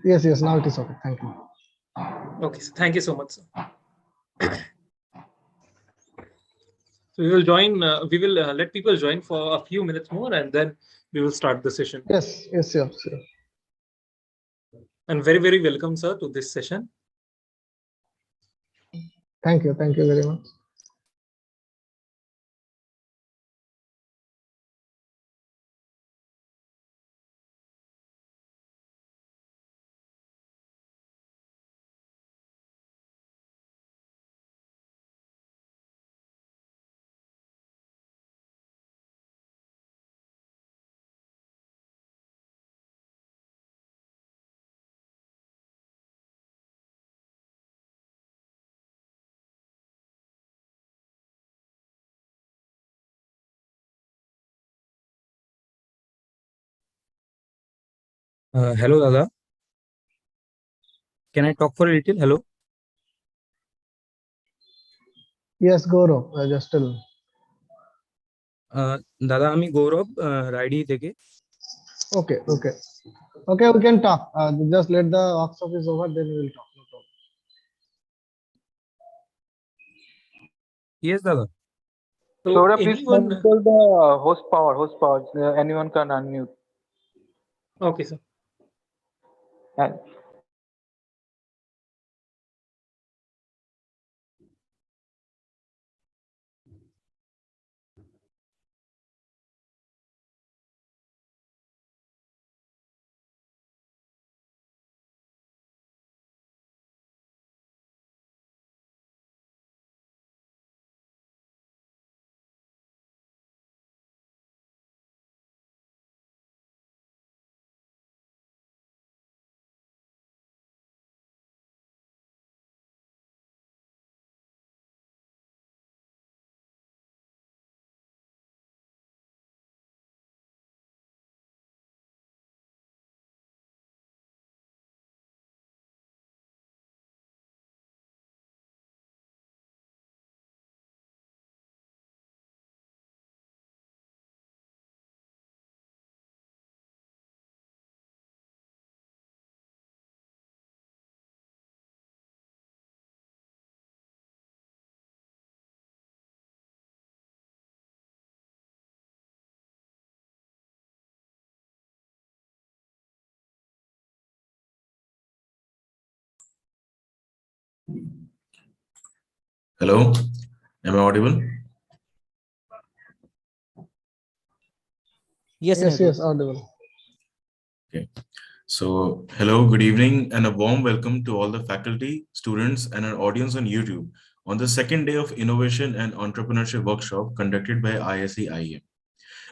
Yes, yes, now it is okay. Thank you. Okay, so thank you so much, sir. So we will join. We will let people join for a few minutes more, and then we will start the session. Yes, yes, sure, sure. And very, very welcome, sir, to this session. Thank you very much. Hello, Dada. Can I talk for a little? Hello. Yes, Gaurav, just tell. দাদা আমি গৌরব রাইডি থেকে Okay, okay. Okay, we can talk. Just let the workshop is over, then we will talk. No problem. Yes দাদা So Laura, please anyone? control the host power. Host power. Anyone can unmute. Okay, sir. And Hello, am I audible? Yes, yes, audible. Okay. So, hello, good evening, and a warm welcome to all the faculty, students, and our audience on YouTube on the second day of Innovation and Entrepreneurship Workshop conducted by ISE IEM.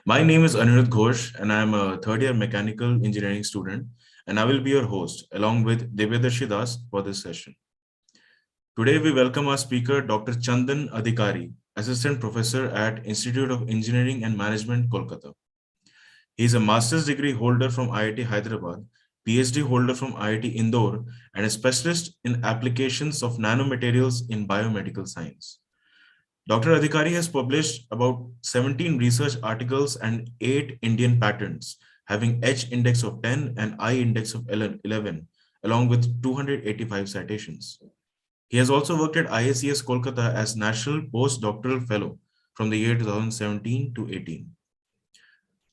My name is Anirudh Ghosh, and I am a third-year mechanical engineering student, and I will be your host along with Devyadarshi Das for this session. Today, we welcome our speaker, Dr. Chandan Adhikari, Assistant Professor at Institute of Engineering and Management, Kolkata. He is a master's degree holder from IIT Hyderabad, PhD holder from IIT Indore, and a specialist in applications of nanomaterials in biomedical science. Dr. Adhikari has published about 17 research articles and 8 Indian patents, having H index of 10 and I index of 11, along with 285 citations. He has also worked at ISES Kolkata as National Postdoctoral Fellow from the year 2017 to 18.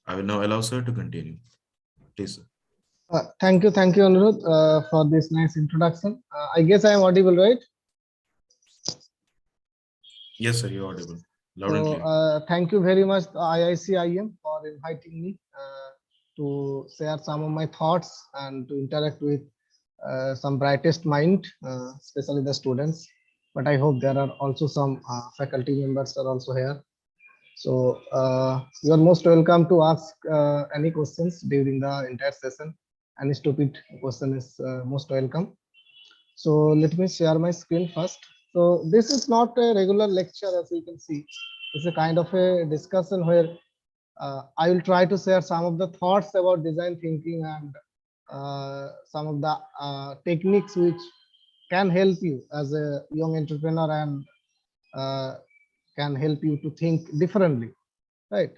I will now allow sir to continue. Please, sir. Thank you, Anirudh, for this nice introduction. I guess I am audible, right? Yes, sir, you're audible. Loud and So, clear. thank you very much, IICIM, for inviting me to share some of my thoughts and to interact with some brightest mind, especially the students. But I hope there are also some faculty members are also here. So you are most welcome to ask any questions during the entire session. Any stupid question is most welcome. So let me share my screen first. So this is not a regular lecture, as you can see. It's a kind of a discussion where I will try to share some of the thoughts about design thinking and some of the techniques which can help you as a young entrepreneur and can help you to think differently, right?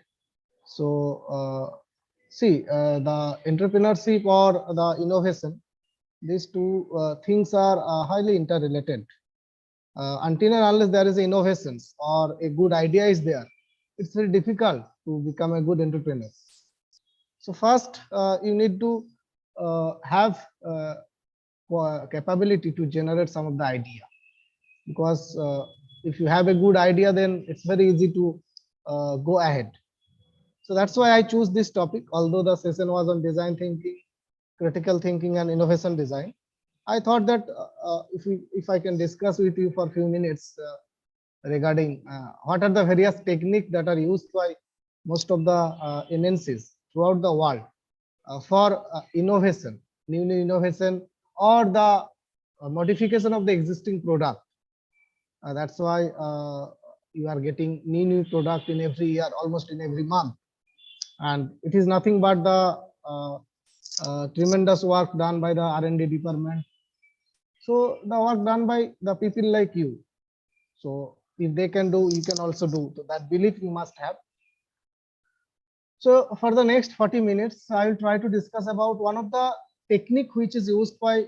So see, the entrepreneurship or the innovation these two things are highly interrelated. Until and unless there is innovations or a good idea is there, it's very difficult to become a good entrepreneur. So first, you need to have capability to generate some of the idea, because if you have a good idea, then it's very easy to go ahead. So that's why I choose this topic. Although the session was on design thinking, critical thinking, and innovation design, I thought that if I can discuss with you for a few minutes regarding what are the various techniques that are used by most of the MNCs throughout the world for innovation, new innovation, or the modification of the existing product. That's why you are getting new product in every year, almost in every month, and it is nothing but the tremendous work done by the R&D department. So the work done by the people like you. So if they can do, you can also do. So that belief you must have. So for the next 40 minutes, I will try to discuss about one of the technique which is used by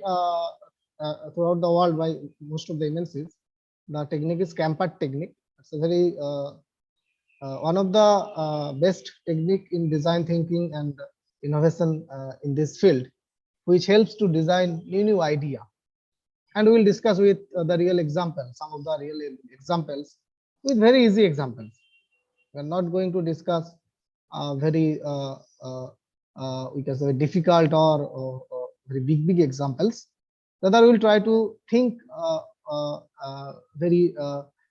throughout the world by most of the MNCs. The technique is Scamper Technique. It's a very one of the best technique in design thinking and innovation in this field, which helps to design new idea. And we will discuss with the real example, some of the real examples with very easy examples. We are not going to discuss very we can say difficult or very big examples. Rather, we will try to think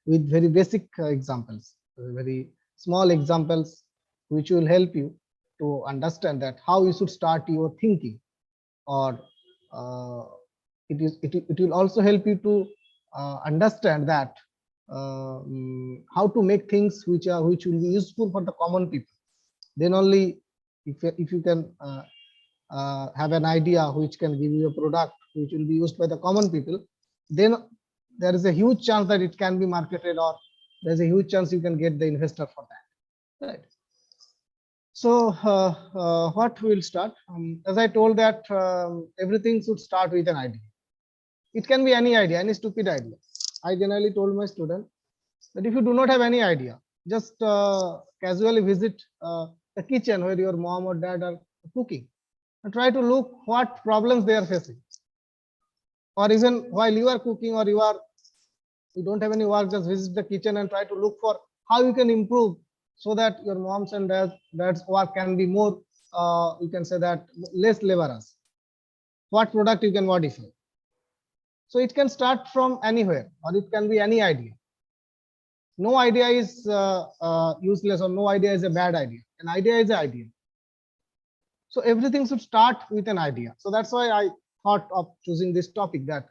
with very basic examples, very small examples, which will help you to understand that how you should start your thinking, or it will also help you to understand that how to make things which will be useful for the common people. Then only if you can have an idea which can give you a product which will be used by the common people, then there is a huge chance that it can be marketed, or there's a huge chance you can get the investor for that, right? So what will start, as I told that everything should start with an idea. It can be any idea, any stupid idea. I generally told my student that if you do not have any idea, just casually visit the kitchen where your mom or dad are cooking and try to look what problems they are facing. Or even while you are cooking, or you don't have any work, just visit the kitchen and try to look for how you can improve so that your moms and dad's work can be more, you can say that, less laborious. What product you can modify. So it can start from anywhere, or it can be any idea. No idea is useless, or no idea is a bad idea. An idea is an idea. So everything should start with an idea. So that's why I thought of choosing this topic, that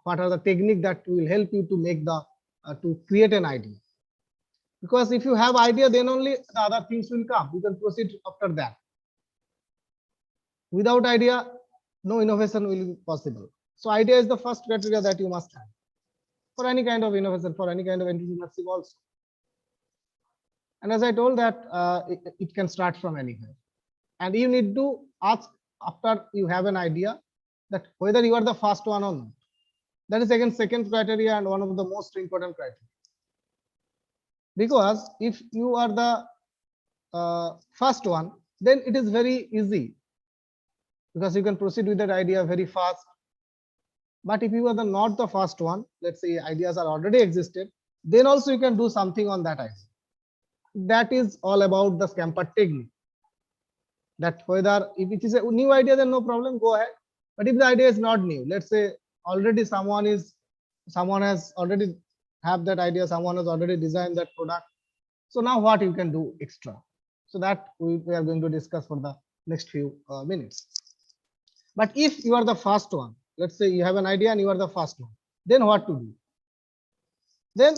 what are the techniques that will help you to make the to create an idea. Because if you have idea, then only the other things will come. You can proceed after that. Without idea, no innovation will be possible. So idea is the first criteria that you must have for any kind of innovation, for any kind of entrepreneurship also. And as I told that it can start from anywhere. And you need to ask, after you have an idea, that whether you are the first one or not. That is again second criteria, and one of the most important criteria. Because if you are the first one, then it is very easy, because you can proceed with that idea very fast. But if you are not the first one, let's say ideas are already existed, then also you can do something on that idea. That is all about the Scamper technique. That whether if it is a new idea, then no problem, go ahead. But if the idea is not new, let's say already someone has already have that idea, someone has already designed that product. So now what you can do extra? So that we are going to discuss for the next few minutes. But if you are the first one, let's say you have an idea and you are the first one, then what to do? Then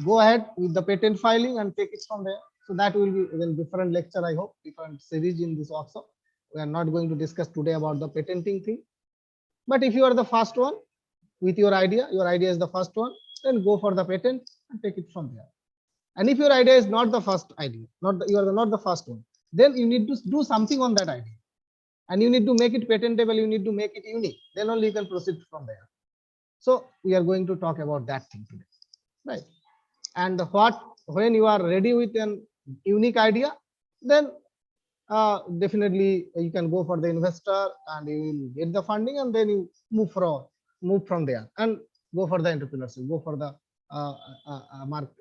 go ahead with the patent filing and take it from there. So that will be a different lecture, I hope, different series in this workshop. We are not going to discuss today about the patenting thing. But if you are the first one with your idea is the first one, then go for the patent and take it from there. And if your idea is not the first idea, you are not the first one, then you need to do something on that idea. and you need to make it patentable, you need to make it unique, then only you can proceed from there. So we are going to talk about that thing today, right? And when you are ready with an unique idea, then definitely you can go for the investor and you will get the funding, and then you move from there and go for the entrepreneurship, go for the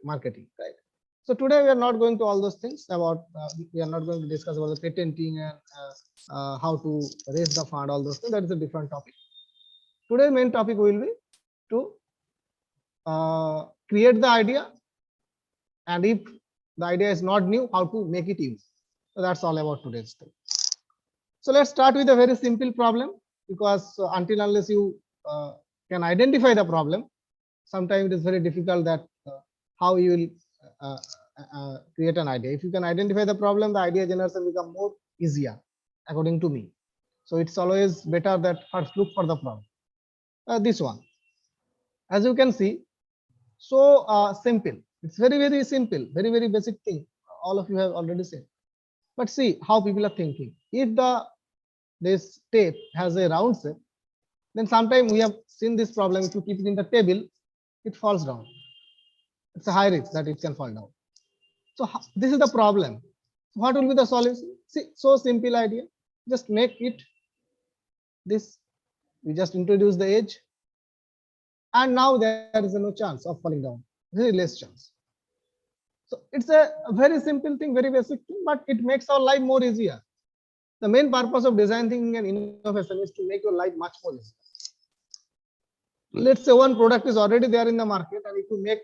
marketing, right? So today we are not going to all those things about, we are not going to discuss about the patenting and how to raise the fund, all those things. That is a different topic. Today main topic will be to create the idea, and if the idea is not new, how to make it use. So that's all about today's thing. So let's start with a very simple problem, because until unless you can identify the problem, sometimes it is very difficult that how you will create an idea. If you can identify the problem, the idea generation become more easier, according to me. So it's always better that first look for the problem. This one, as you can see, so simple. It's very simple, very basic thing. All of you have already said. But see how people are thinking. If this tape has a round shape, then sometimes we have seen this problem. If you keep it in the table, it falls down. It's a high risk that it can fall down. So this is the problem. What will be the solution? See, so simple idea. Just make it this. We just introduce the edge, and now there is no chance of falling down. Very less chance. So it's a very simple thing, very basic thing, but it makes our life more easier. The main purpose of design thinking and innovation is to make your life much more easier. Let's say one product is already there in the market, and if you make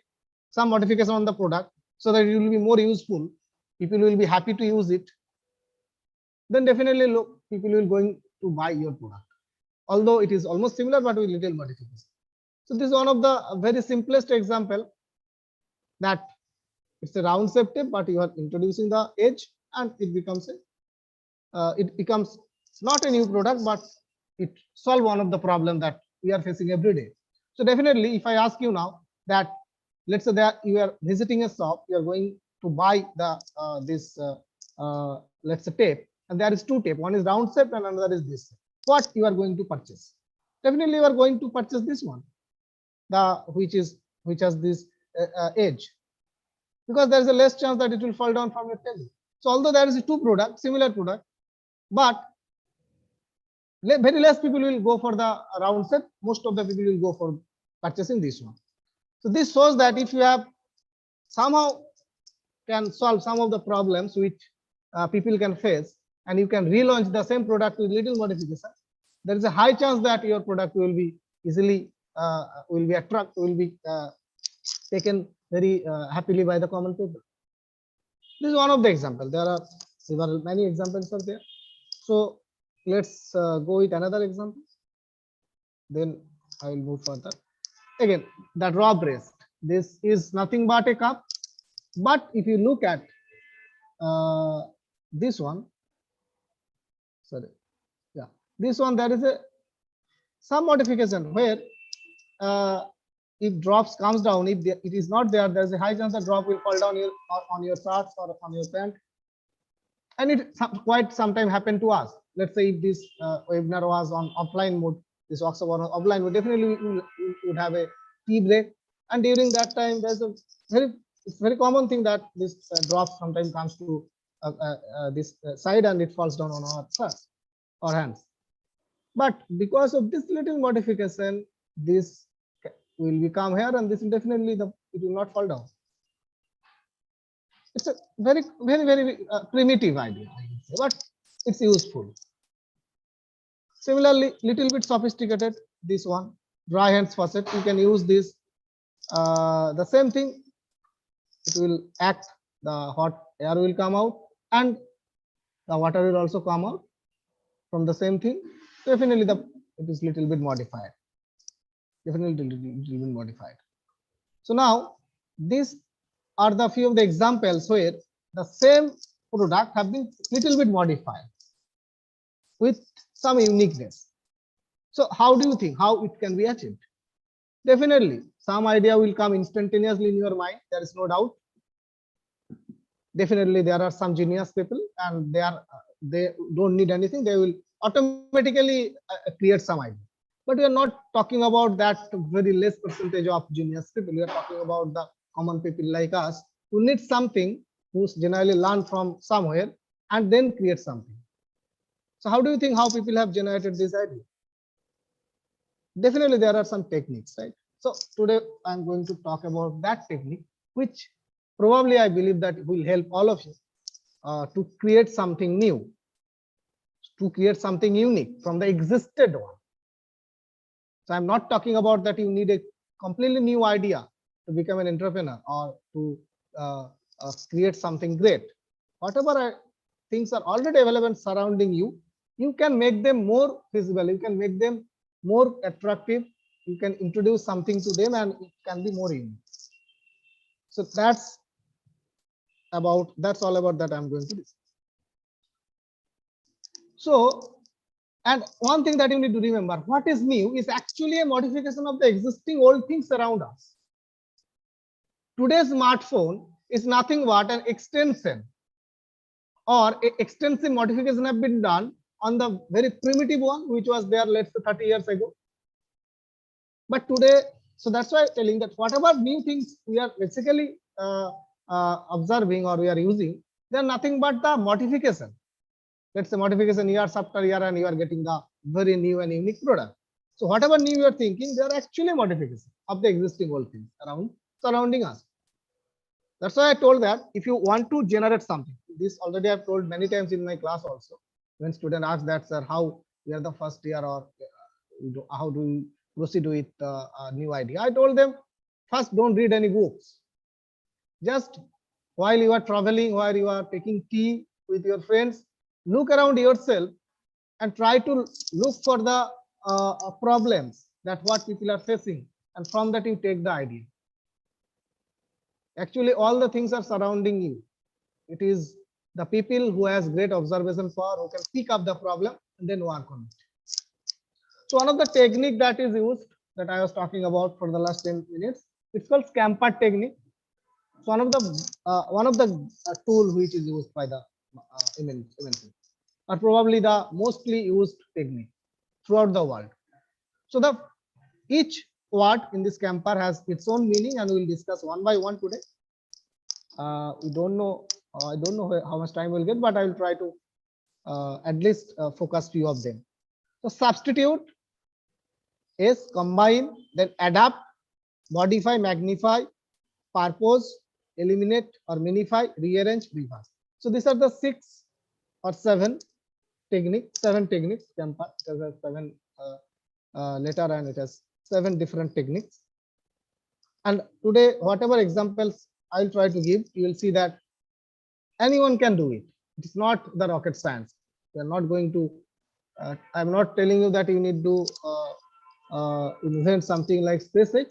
some modification on the product so that it will be more useful, people will be happy to use it, then definitely people will going to buy your product. Although it is almost similar, but with little modification. So this is one of the very simplest example, that it's a round shape tape, but you are introducing the edge, and it becomes not a new product, but it solves one of the problem that we are facing every day. So definitely, if I ask you now that, let's say that you are visiting a shop, you are going to buy the let's say tape, and there is two tape. One is round shape and another is this. What you are going to purchase? Definitely, you are going to purchase this one, which has this edge, because there is a less chance that it will fall down from your table. So although there is two product, similar product, but very less people will go for the round set. Most of the people will go for purchasing this one. So this shows that if you have somehow can solve some of the problems which people can face, and you can relaunch the same product with little modification, there is a high chance that your product will be easily will be taken very happily by the common people. This is one of the examples. There are many examples are there. So let's go with another example. Then I will move further. Again, the draw breast. This is nothing but a cup. But if you look at this one, sorry, yeah, this one, there is some modification where if drops comes down, if it is not there, there is a high chance that drop will fall down on your shorts or on your pant. And it quite sometime happened to us. Let's say if this webinar was on offline mode, this workshop was on offline mode, definitely we would have a tea break. And during that time, there's a very common thing that this drop sometimes comes to this side and it falls down on our shirts or hands. But because of this little modification, this will become here, and this will definitely it will not fall down. It's a very primitive idea, I would say, but it's useful. Similarly, little bit sophisticated, this one, dry hands faucet. You can use this. The same thing, it will act, the hot air will come out and the water will also come out from the same thing. Definitely it is little bit modified. Definitely little bit modified. So now these are the few of the examples where the same product have been little bit modified with some uniqueness. So how do you think how it can be achieved? Definitely some idea will come instantaneously in your mind, there is no doubt. Definitely there are some genius people and they don't need anything, they will automatically create some idea. But we are not talking about that very less percentage of genius people. We are talking about the common people like us who need something, who generally learn from somewhere and then create something. So how do you think how people have generated this idea? Definitely there are some techniques, right? So today I'm going to talk about that technique, which probably I believe that will help all of you to create something new, to create something unique from the existed one. So I'm not talking about that you need a completely new idea to become an entrepreneur or to create something great. Whatever things are already available surrounding you, you can make them more visible. You can make them more attractive. You can introduce something to them and it can be more unique. So that's all about that I'm going to discuss. So, and one thing that you need to remember, what is new is actually a modification of the existing old things around us. Today's smartphone is nothing but an extension or extensive modification have been done on the very primitive one, which was there, let's say 30 years ago. But today, so that's why I'm telling that whatever new things we are basically observing or we are using, they are nothing but the modification. Let's say modification years after year, and you are getting the very new and unique product. So whatever new you are thinking, they are actually modification of the existing old things surrounding us. That's why I told that if you want to generate something, this already I've told many times in my class also. When student asks that, sir, how we are the first year or how do we proceed with a new idea? I told them, first, don't read any books. Just while you are traveling, while you are taking tea with your friends, look around yourself and try to look for the problems that what people are facing, and from that you take the idea. Actually, all the things are surrounding you. It is the people who has great observation power who can pick up the problem and then work on it. So one of the technique that is used, that I was talking about for the last 10 minutes, it's called Scamper Technique. So one of the tool which is used by the MNC, or probably the mostly used technique throughout the world. So each word in this Scamper has its own meaning, and we will discuss one by one today. We don't know. I don't know how much time we'll get, but I will try to at least focus few of them. So substitute is combine, then adapt, modify, magnify, purpose, eliminate or minify, rearrange, reverse. So these are the 6 or 7 techniques. Scamper, it has 7 letter and it has 7 different techniques. And today, whatever examples I'll try to give, you will see that anyone can do it. It's not the rocket science. We are not going to. I'm not telling you that you need to invent something like SpaceX.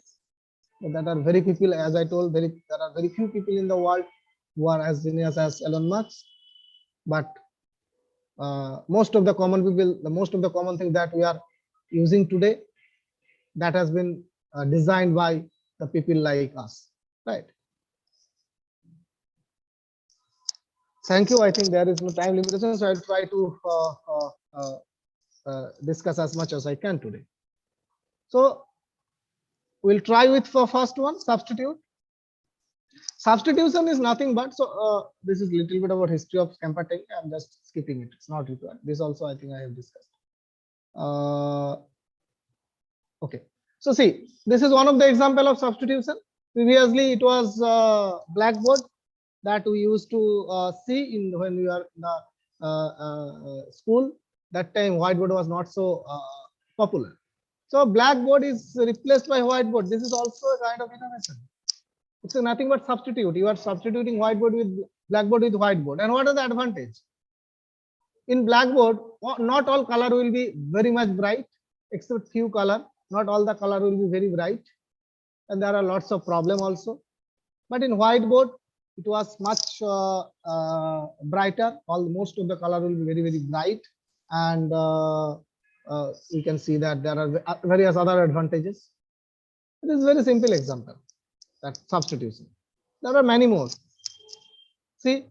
That are very people, as I told, there are very few people in the world who are as genius as Elon Musk. But most of the common people, most of the common thing that we are using today, that has been designed by the people like us, right? Thank you. I think there is no time limitation, so I'll try to discuss as much as I can today. So we'll try with for first one, substitute. Substitution is nothing but, so this is little bit about history of Scamper Technique. I'm just skipping it. It's not required. This also I think I have discussed. Okay. So see, this is one of the example of substitution. Previously, it was blackboard that we used to see in when we are in the school. That time whiteboard was not so popular. So blackboard is replaced by whiteboard. This is also a kind of innovation. It's nothing but substitute. You are substituting whiteboard with blackboard with whiteboard. And what is the advantage? In blackboard, not all color will be very much bright, except few color. Not all the color will be very bright, and there are lots of problem also. But in whiteboard, it was much brighter. Most of the color will be very, very bright, and you can see that there are various other advantages. This is a very simple example, that substitution. There are many more. See,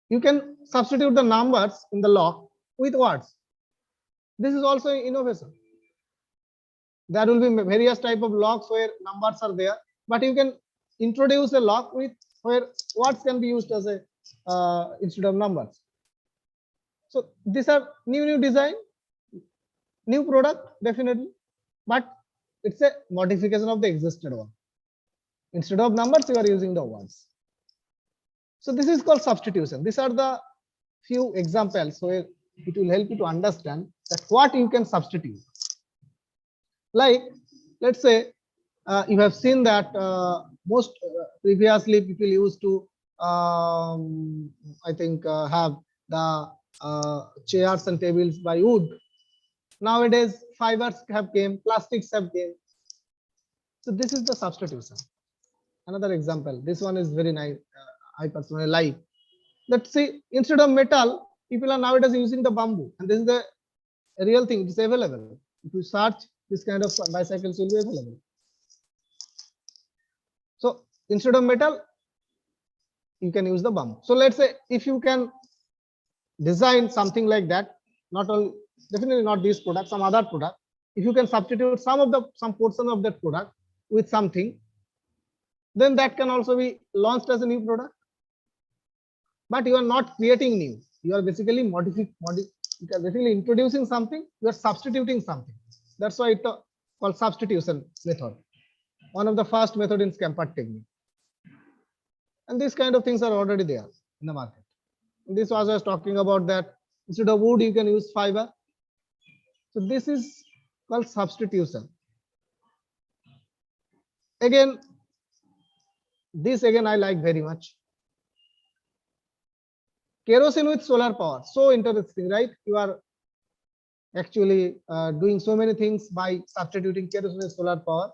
you can substitute the numbers in the log with words. This is also innovation. There will be various type of locks where numbers are there, but you can introduce a lock with where words can be used as a instead of numbers. So these are new design, new product, definitely, but it's a modification of the existing one. Instead of numbers, you are using the words. So this is called substitution. These are the few examples where it will help you to understand that what you can substitute. Like, let's say you have seen that most previously people used to I think have the chairs and tables by wood. Nowadays fibers have came, plastics have came. So this is the substitution. Another example, this one is very nice, I personally like. Let's see, instead of metal, people are nowadays using the bamboo, and this is the real thing. It's available. If you search, this kind of bicycles will be available. So instead of metal, you can use the bamboo. So let's say if you can design something like that, not all, definitely not this product, some other product. If you can substitute some portion of that product with something, then that can also be launched as a new product. But you are not creating new. You are basically you are basically introducing something. You are substituting something. That's why it's called substitution method. One of the first method in Scamper technique. And these kind of things are already there in the market. And this was I was talking about that instead of wood, you can use fiber. So this is called substitution. Again, this again I like very much. Kerosene with solar power. So interesting, right? You are actually doing so many things by substituting kerosene with solar power.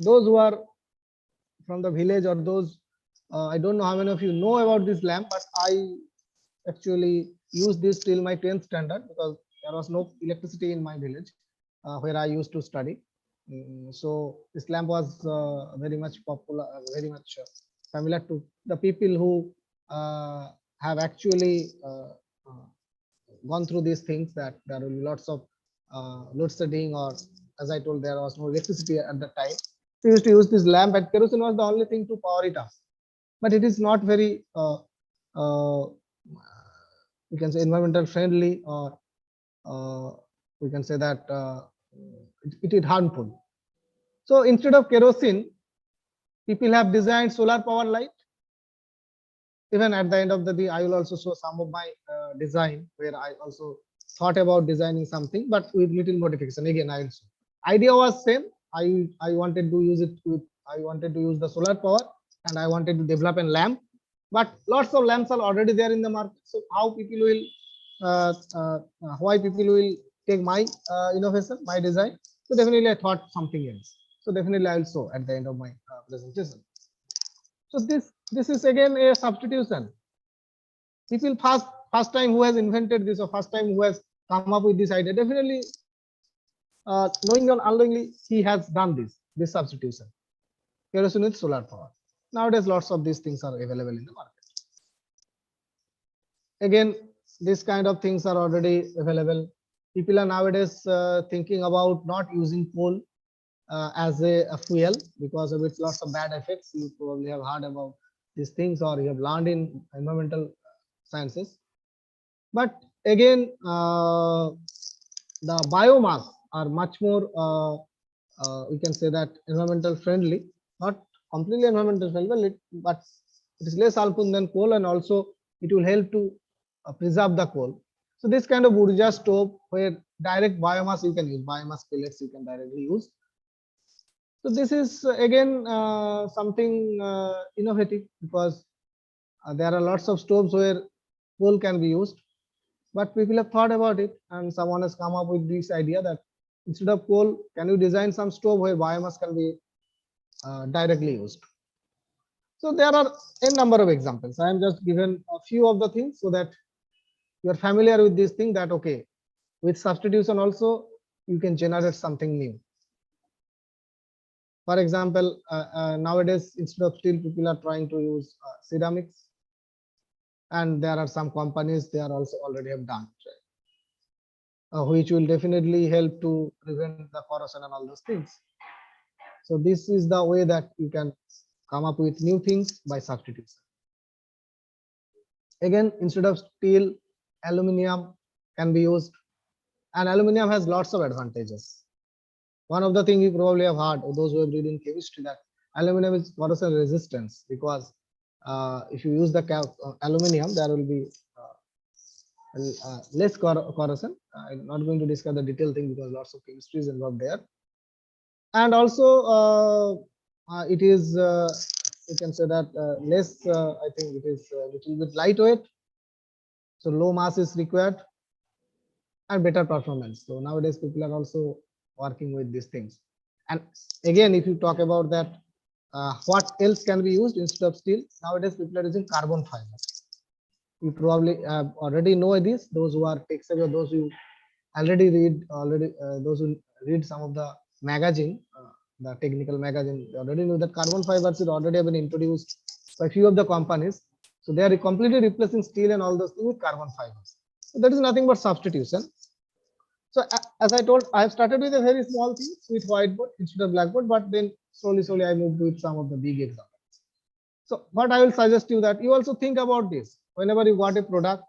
Those who are from the village or those, I don't know how many of you know about this lamp, but I actually used this till my 10th standard because there was no electricity in my village where I used to study. So this lamp was very much popular, very much familiar to the people who have actually gone through these things, that there will be lots of load shedding, or as I told, there was no electricity at the time. We used to use this lamp, and kerosene was the only thing to power it up. But it is not very, you can say, environmental friendly, or we can say that it is harmful. So instead of kerosene, people have designed solar power light. Even at the end of the day, I will also show some of my design where I also thought about designing something, but with little modification. Again, I will show. Idea was same. I wanted to use it with, I wanted to use the solar power, and I wanted to develop a lamp. But lots of lamps are already there in the market. So how people will, why people will take my innovation, my design? So definitely I thought something else. So definitely I will show at the end of my presentation. So this is again a substitution. People first time who has invented this, or first time who has come up with this idea, definitely knowing or unknowingly he has done this substitution. Kerosene with solar power. Nowadays lots of these things are available in the market. Again, this kind of things are already available. People are nowadays thinking about not using coal as a fuel because of its lots of bad effects. You probably have heard about these things, or you have learned in environmental sciences. But again, the biomass are much more, we can say that environmental friendly, not completely environmental friendly, but it is less harmful than coal, and also it will help to preserve the coal. So this kind of urja stove where direct biomass you can use, biomass pellets you can directly use. So this is again something innovative, because there are lots of stoves where coal can be used, but people have thought about it, and someone has come up with this idea that instead of coal, can you design some stove where biomass can be directly used. So there are a number of examples. I am just given a few of the things so that you are familiar with this thing, that okay, with substitution also you can generate something new. For example, nowadays instead of steel, people are trying to use ceramics, and there are some companies they are also already have done. which will definitely help to prevent the corrosion and all those things. So this is the way that you can come up with new things by substitution. Again, instead of steel, aluminum can be used, and aluminum has lots of advantages. One of the things you probably have heard, or those who have read in chemistry, that aluminum is corrosion resistance, because if you use the aluminum, there will be less corrosion. I'm not going to discuss the detailed thing because lots of chemistry is involved there. And also it is you can say that less, I think it is a little bit lightweight, so low mass is required, and better performance. So nowadays people are also working with these things. And again, if you talk about that, what else can be used instead of steel? Nowadays people are using carbon fiber. You probably already know this. Those who are tech savvy, or those who already read those who read some of the magazine, the technical magazine, they already know that carbon fibers is already have been introduced by few of the companies. So they are completely replacing steel and all those things with carbon fibers. So that is nothing but substitution. So as I told, I have started with a very small thing with whiteboard instead of blackboard, but then slowly I moved with some of the big examples. So what I will suggest you that you also think about this whenever you got a product.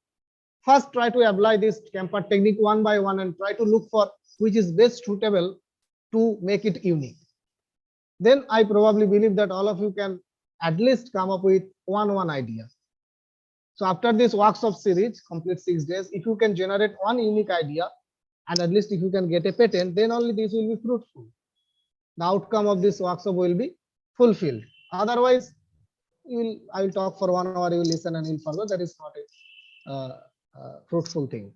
First, try to apply this Scamper technique one by one and try to look for which is best suitable to make it unique. Then I probably believe that all of you can at least come up with one idea. So after this workshop series, complete 6 days, if you can generate one unique idea, and at least if you can get a patent, then only this will be fruitful. The outcome of this workshop will be fulfilled. Otherwise, I will talk for 1 hour, you will listen and you will forget. That is not a fruitful thing.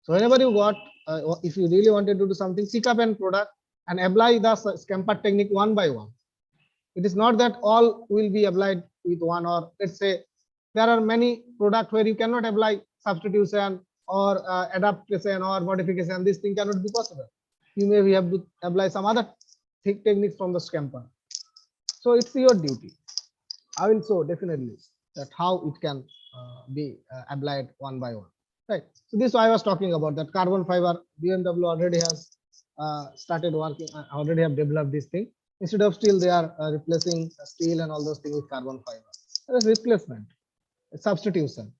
So whenever you got, if you really wanted to do something, pick up a product and apply the Scamper technique one by one. It is not that all will be applied with one, or let's say there are many products where you cannot apply substitution or adaptation or modification. This thing cannot be possible. You may have to apply some other techniques from the Scamper. So it's your duty. I will show definitely that how it can be applied one by one. Right. So this I was talking about, that carbon fiber. BMW already has started working, already have developed this thing. Instead of steel, they are replacing steel and all those things with carbon fiber. That is replacement, substitution.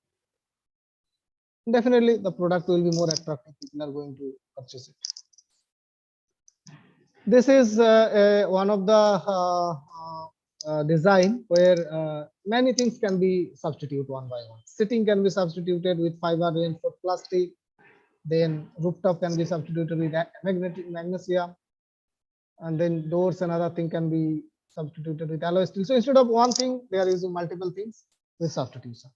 Definitely the product will be more attractive. People are going to purchase it. This is one of the design where many things can be substituted one by one. Sitting can be substituted with fiber reinforced plastic. Then rooftop can be substituted with magnesium. And then doors and other thing can be substituted with alloy steel. So instead of one thing, they are using multiple things with substitution.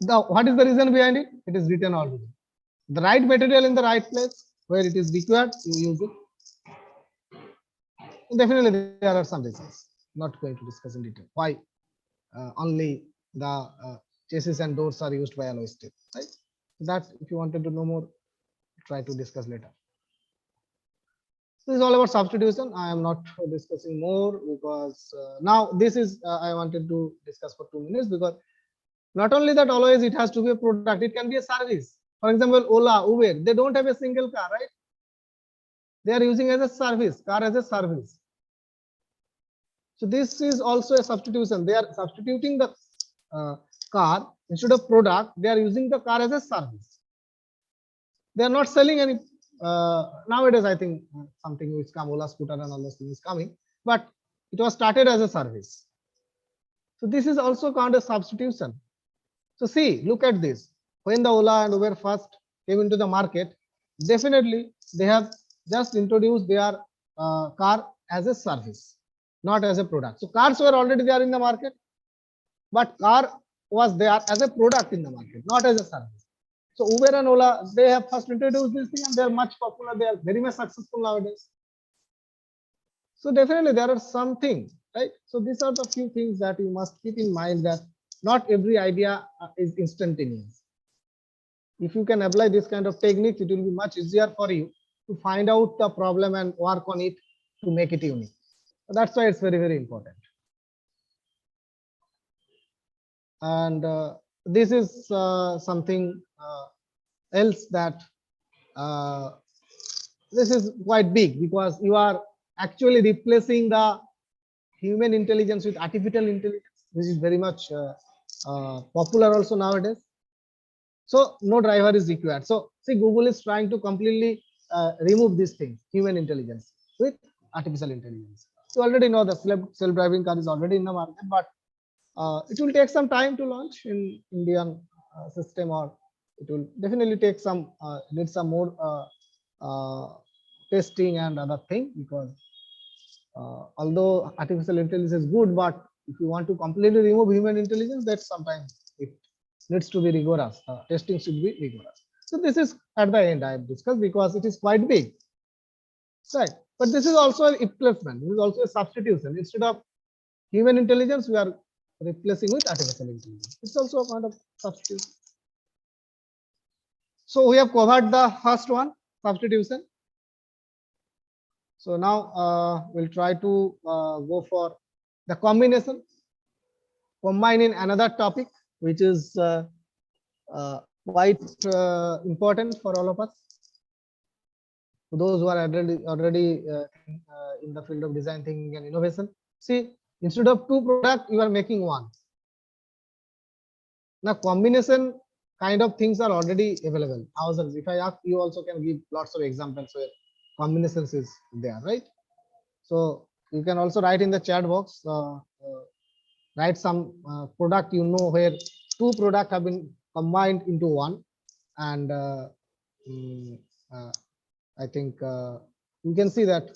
Now, what is the reason behind it? It is written already. The right material in the right place where it is required, you use it. Definitely, there are some reasons. Not going to discuss in detail why only the chassis and doors are used by alloy steel. Right? That, if you wanted to know more, try to discuss later. This is all about substitution. I am not discussing more because now this is I wanted to discuss for 2 minutes, because not only that always it has to be a product, it can be a service. For example, Ola, Uber, they don't have a single car, right? They are using as a service, car as a service. So this is also a substitution. They are substituting the car instead of product. They are using the car as a service. They are not selling any. Nowadays, I think something which come, Ola scooter and all those things is coming, but it was started as a service. So this is also called a substitution. So see, look at this. When the Ola and Uber first came into the market, definitely they have just introduced their car as a service, not as a product. So cars were already there in the market, but car was there as a product in the market, not as a service. So Uber and Ola, they have first introduced this thing and they are much popular. They are very much successful nowadays. So definitely there are some things, right? So these are the few things that you must keep in mind, that not every idea is instantaneous. If you can apply this kind of techniques, it will be much easier for you to find out the problem and work on it to make it unique. So that's why it's very, very important. And this is something else that this is quite big, because you are actually replacing the human intelligence with artificial intelligence, which is very much popular also nowadays. So no driver is required. So see, Google is trying to completely remove this thing, human intelligence, with artificial intelligence. You already know the self-driving car is already in the market, but it will take some time to launch in Indian system, or it will definitely take some need some more testing and other thing, because although artificial intelligence is good, but if you want to completely remove human intelligence, that sometimes it needs to be rigorous. Testing should be rigorous. So this is at the end I have discussed, because it is quite big, right? But this is also a replacement. This is also a substitution. Instead of human intelligence, we are replacing with artificial intelligence. It's also a kind of substitution. So we have covered the first one, substitution. So now we'll try to go for the combination, combining another topic, which is quite important for all of us. For those who are already in the field of design thinking and innovation. See, instead of two products, you are making one. Now, combination kind of things are already available. Thousands. If I ask, you also can give lots of examples where combinations is there, right? So you can also write in the chat box, write some product, you know, where two products have been combined into one, and I think you can see that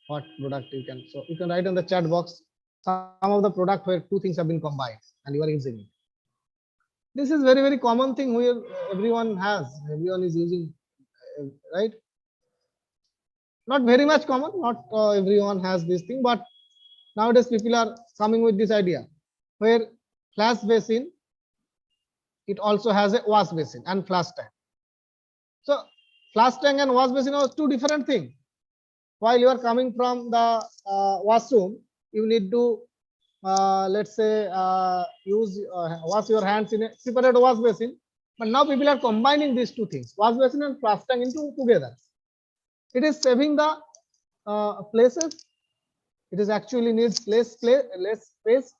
what product you can. So you can write in the chat box some of the product where two things have been combined and you are using it. This is very, very common thing where everyone is using, right? Not very much common, not everyone has this thing, but nowadays people are coming with this idea where flash basin, it also has a wash basin and flash tank. So flash tank and wash basin are two different things. While you are coming from the washroom, you need to let's say wash your hands in a separate wash basin. But now people are combining these two things, wash basin and flash tank, into together. It is saving the places. It is actually needs less space.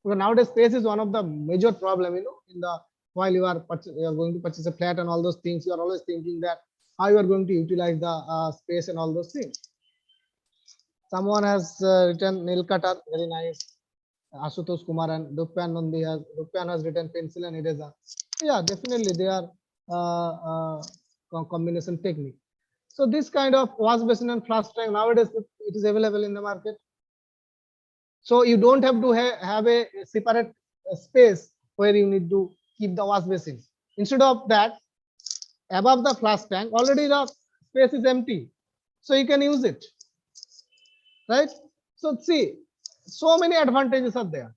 Because nowadays space is one of the major problem. You know, in the while you are going to purchase a flat and all those things, you are always thinking that how you are going to utilize the space and all those things. Someone has written nail cutter, very nice. Ashutosh Kumar and Rupyan has written pencil and eraser. Yeah, definitely they are combination technique. So this kind of wash basin and flash tank nowadays it is available in the market. So you don't have to have a separate space where you need to keep the wash basin. Instead of that, above the flash tank already the space is empty, so you can use it, right? So see, so many advantages are there.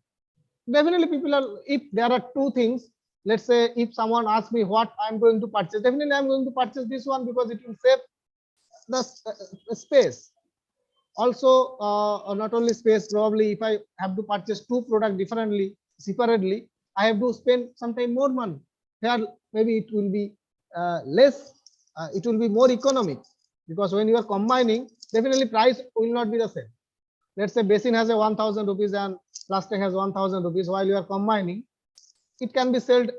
Definitely people are, if there are two things, let's say if someone asks me what I'm going to purchase, definitely I'm going to purchase this one because it will save the space. Also not only space, probably if I have to purchase two products separately, I have to spend sometime more money. Here maybe it will be less, it will be more economic, because when you are combining, definitely price will not be the same. Let's say basin has a 1,000 rupees and plastic has 1,000 rupees. While you are combining, it can be sold.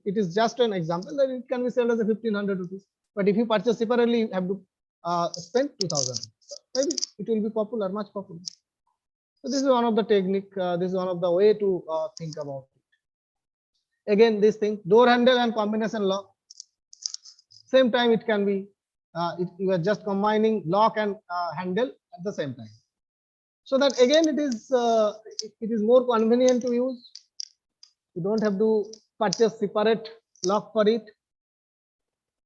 It is just an example that it can be sold as a 1,500 rupees. But if you purchase separately, you have to spend 2,000. Maybe it will be popular, much popular. So this is one of the technique. This is one of the way to think about it. Again, this thing, door handle and combination lock. Same time, it can be. You are just combining lock and handle at the same time. So that again it is more convenient to use. You don't have to purchase separate lock for it.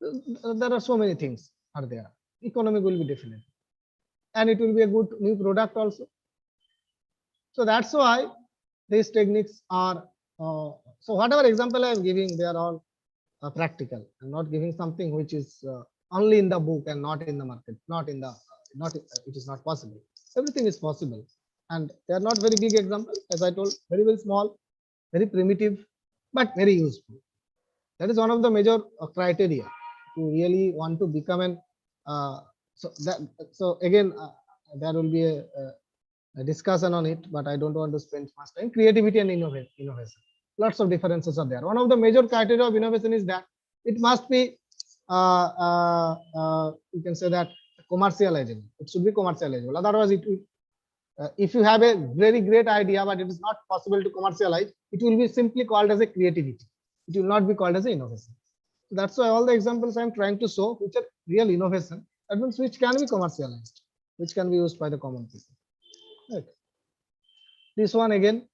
There are so many things are there. Economic will be definite, and it will be a good new product also. So that's why these techniques are. So whatever example I am giving, they are all practical. I'm not giving something which is only in the book and not in the market. It is not possible. Everything is possible, and they are not very big examples, as I told, very small, very primitive, but very useful. That is one of the major criteria to really want to become an. So again, there will be a discussion on it, but I don't want to spend much time. Creativity and innovation. Lots of differences are there. One of the major criteria of innovation is that it must be, you can say that commercializable. It should be commercializable. Otherwise, it will. If you have a very great idea, but it is not possible to commercialize, it will be simply called as a creativity. It will not be called as an innovation. So that's why all the examples I'm trying to show, which are real innovation, that means which can be commercialized, which can be used by the common people. Right. This one again,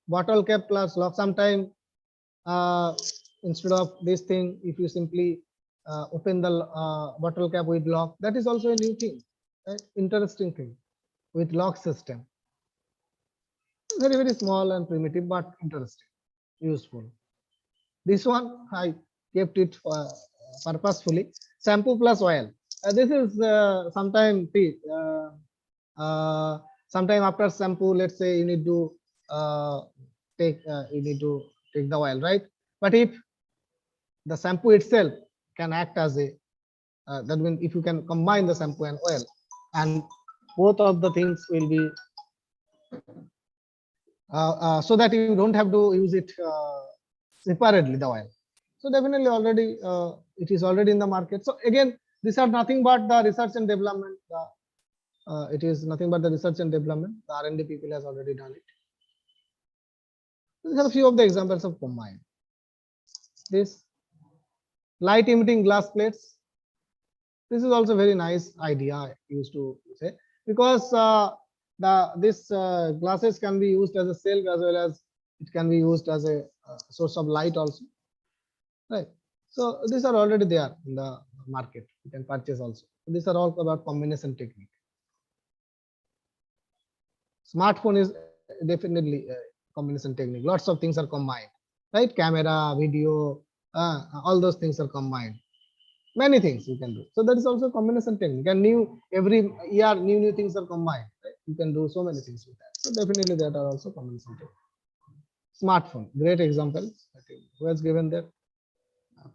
bottle cap plus lock. Sometime instead of this thing, if you simply open the bottle cap with lock, that is also a new thing, right? Interesting thing with lock system. Very, very small and primitive, but interesting, useful. This one I kept it purposefully. Shampoo plus oil. This is sometime sometime after shampoo, let's say you need to take the oil, right? But if the shampoo itself can act as a that means if you can combine the shampoo and oil, and both of the things will be so that you don't have to use it separately, the oil. So definitely already it is already in the market. So again, these are nothing but the research and development. It is nothing but the research and development. The R&D people has already done it. These are a few of the examples of combine. This light emitting glass plates. This is also very nice idea I used to say, because this glasses can be used as a shelf as well as it can be used as a source of light also, right? So these are already there in the market. You can purchase also. These are all about combination technique. Smartphone is definitely a combination technique. Lots of things are combined, right? Camera, video, all those things are combined. Many things you can do. So that is also combination technique. And every year new things are combined. Right? You can do so many things with that. So definitely that are also combination technique. Smartphone, great example. I think who has given that?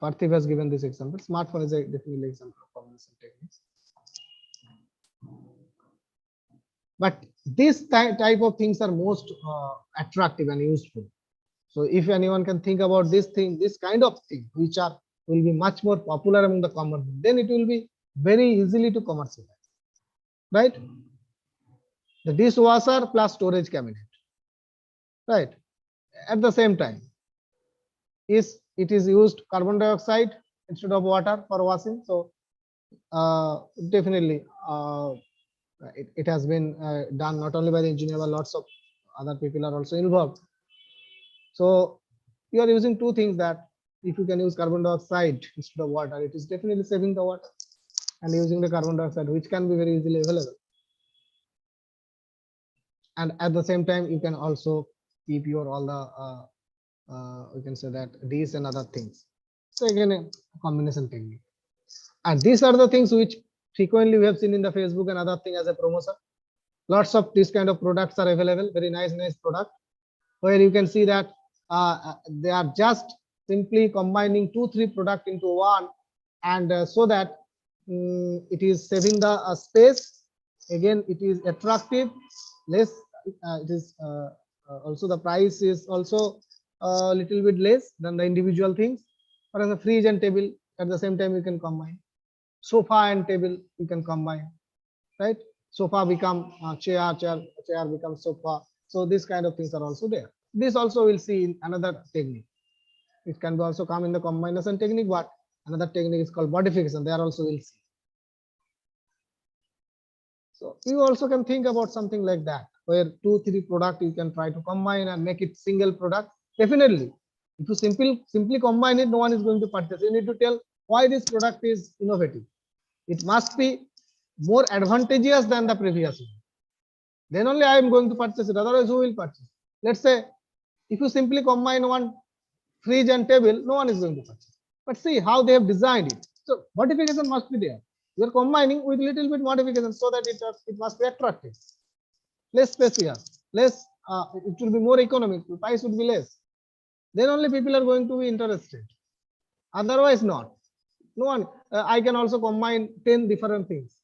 Parthiv has given this example. Smartphone is a definitely example of combination techniques. But this type of things are most attractive and useful. So if anyone can think about this thing, this kind of thing, which will be much more popular among the common, then it will be very easily to commercialize, right? The dishwasher plus storage cabinet, right? At the same time, it is used carbon dioxide instead of water for washing. So definitely it has been done not only by the engineer, but lots of other people are also involved. So you are using two things, that if you can use carbon dioxide instead of water, it is definitely saving the water, and using the carbon dioxide, which can be very easily available. And at the same time, you can also keep your all the we can say that these and other things. So again, a combination technique. And these are the things which frequently we have seen in the Facebook and other thing as a promotion. Lots of these kind of products are available. Very nice product, where you can see that they are just simply combining 2-3 products into one, and so that it is saving the space. Again, it is attractive, less. It is also the price is also a little bit less than the individual things. But as a fridge and table, at the same time you can combine. Sofa and table you can combine, right? Sofa become chair becomes sofa. So this kind of things are also there. This also we'll see in another technique. It can be also come in the combination technique, but another technique is called modification. There also we'll see. So you also can think about something like that, where 2-3 products you can try to combine and make it single product. Definitely, if you simply combine it, no one is going to purchase. You need to tell why this product is innovative. It must be more advantageous than the previous one. Then only I am going to purchase it. Otherwise, who will purchase? Let's say if you simply combine one fridge and table, no one is going to purchase. But see how they have designed it. So modification must be there. You are combining with little bit modification so that it must be attractive, less spacious, less. It will be more economic. The price would be less. Then only people are going to be interested. Otherwise not. No one, I can also combine 10 different things.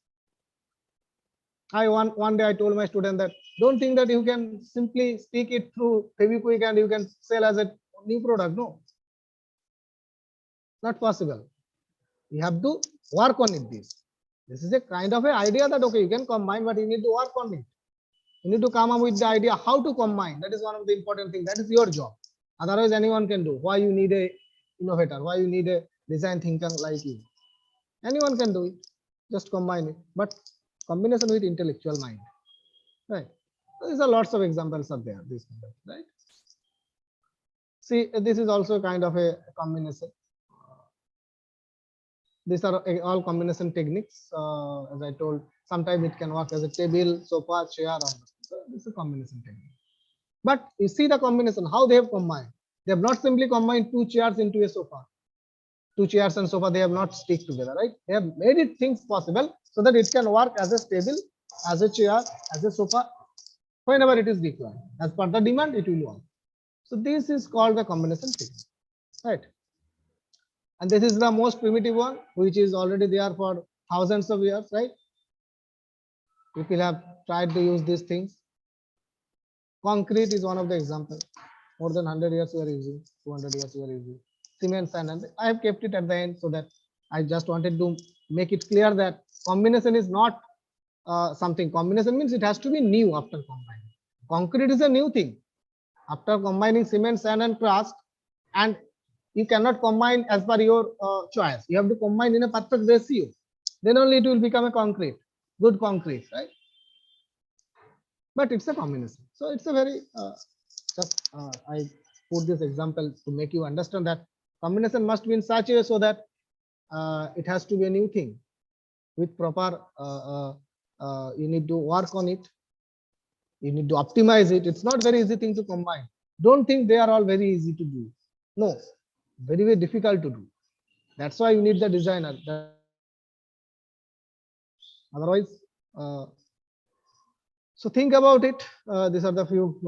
One day I told my student that don't think that you can simply speak it through Feviquick and you can sell as a new product. No, not possible. You have to work on it. This is a kind of an idea that okay, you can combine, but you need to work on it. You need to come up with the idea how to combine. That is one of the important things. That is your job. Otherwise, anyone can do. Why you need a innovator? Why you need a design thinker like you? Anyone can do it. Just combine it. But combination with intellectual mind. Right. These are lots of examples are there. This right. See, this is also kind of a combination. These are all combination techniques. As I told, sometimes it can work as a table, sofa, chair. So this is a combination technique. But you see the combination, how they have combined. They have not simply combined two chairs into a sofa. Two chairs and sofa, they have not stick together, right? They have made it things possible so that it can work as a table, as a chair, as a sofa, whenever it is required. As per the demand, it will work. So this is called the combination technique, right? And this is the most primitive one, which is already there for thousands of years, right? People have tried to use these things. Concrete is one of the examples. More than 100 years we are using, 200 years we are using. Cement, sand, and I have kept it at the end so that I just wanted to make it clear that combination is not something. Combination means it has to be new after combining. Concrete is a new thing. After combining cement, sand, and crust, and you cannot combine as per your choice. You have to combine in a perfect ratio. Then only it will become a concrete, good concrete, right? But it's a combination. So it's a very I put this example to make you understand that combination must be in such a way so that it has to be a new thing with proper. You need to work on it. You need to optimize it. It's not very easy thing to combine. Don't think they are all very easy to do. No, very, very difficult to do. That's why you need the designer. Otherwise, so think about it. These are the few.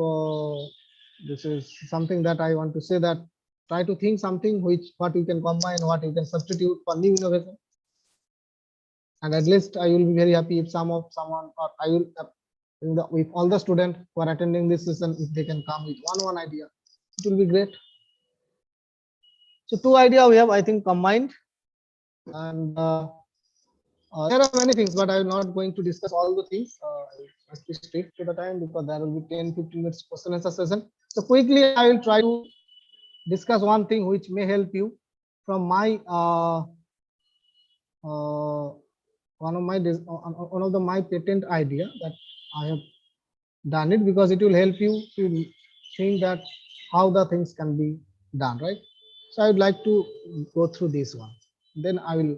This is something that I want to say, that try to think something which what you can combine, what you can substitute for new innovation. And at least I will be very happy if someone or I will with all the students who are attending this session, if they can come with one idea, it will be great. So two ideas we have, I think, combined, and there are many things, but I am not going to discuss all the things. I must be strict to the time because there will be 10-15 minutes question answer session. So quickly, I will try to discuss one thing which may help you from my one of my patent idea that I have done it, because it will help you to think that how the things can be done, right? So I would like to go through this one, then I will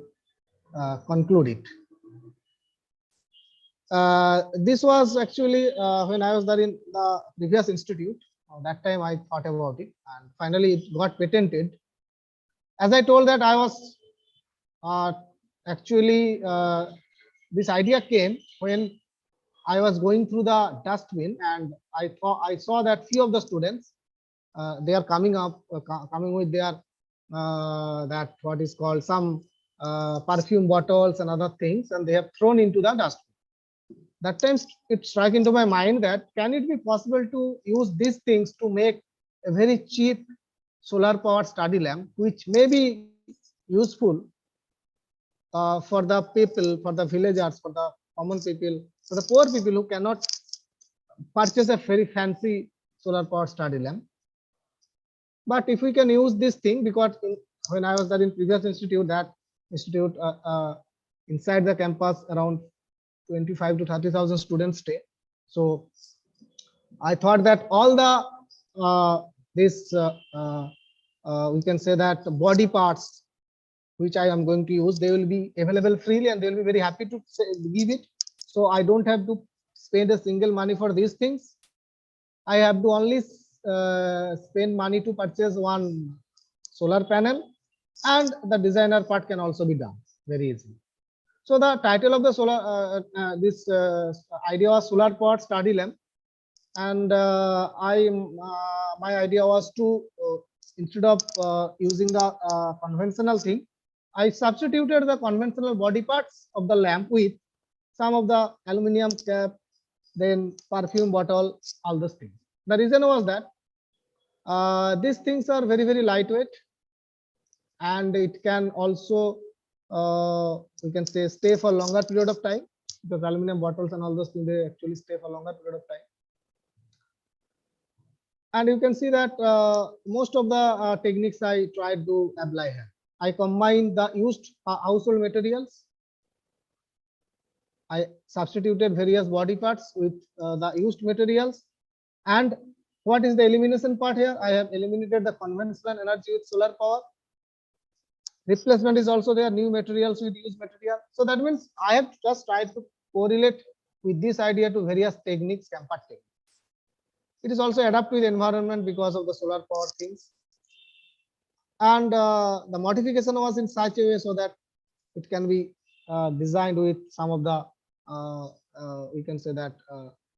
conclude it. This was actually when I was there in the previous institute. That time I thought about it, and finally it got patented. As I told that I was actually this idea came when I was going through the dustbin, and I saw that few of the students they are coming with their that what is called some perfume bottles and other things, and they have thrown into the dustbin. That time it struck into my mind that can it be possible to use these things to make a very cheap solar powered study lamp, which may be useful for the people, for the villagers, for the common people, for the poor people who cannot purchase a very fancy solar powered study lamp. But if we can use this thing, because when I was there in previous institute, that institute inside the campus around 25 to 30,000 students stay. So I thought that all the we can say that body parts which I am going to use, they will be available freely, and they will be very happy to give it. So I don't have to spend a single money for these things. I have to only spend money to purchase one solar panel, and the designer part can also be done very easily. So the title of the solar this idea was solar powered study lamp, and my idea was to instead of using the conventional thing, I substituted the conventional body parts of the lamp with some of the aluminum cap, then perfume bottle, all those things. The reason was that these things are very, very lightweight, and it can also we can say stay for longer period of time, because aluminum bottles and all those things, they actually stay for longer period of time. And you can see that most of the techniques I tried to apply here. I combined the used household materials. I substituted various body parts with the used materials. And what is the elimination part here? I have eliminated the conventional energy with solar power. Replacement is also there, new materials with used material. So that means I have just tried to correlate with this idea to various techniques, Scamper techniques. It is also adapted with environment because of the solar power things. And the modification was in such a way so that it can be designed with some of the we can say that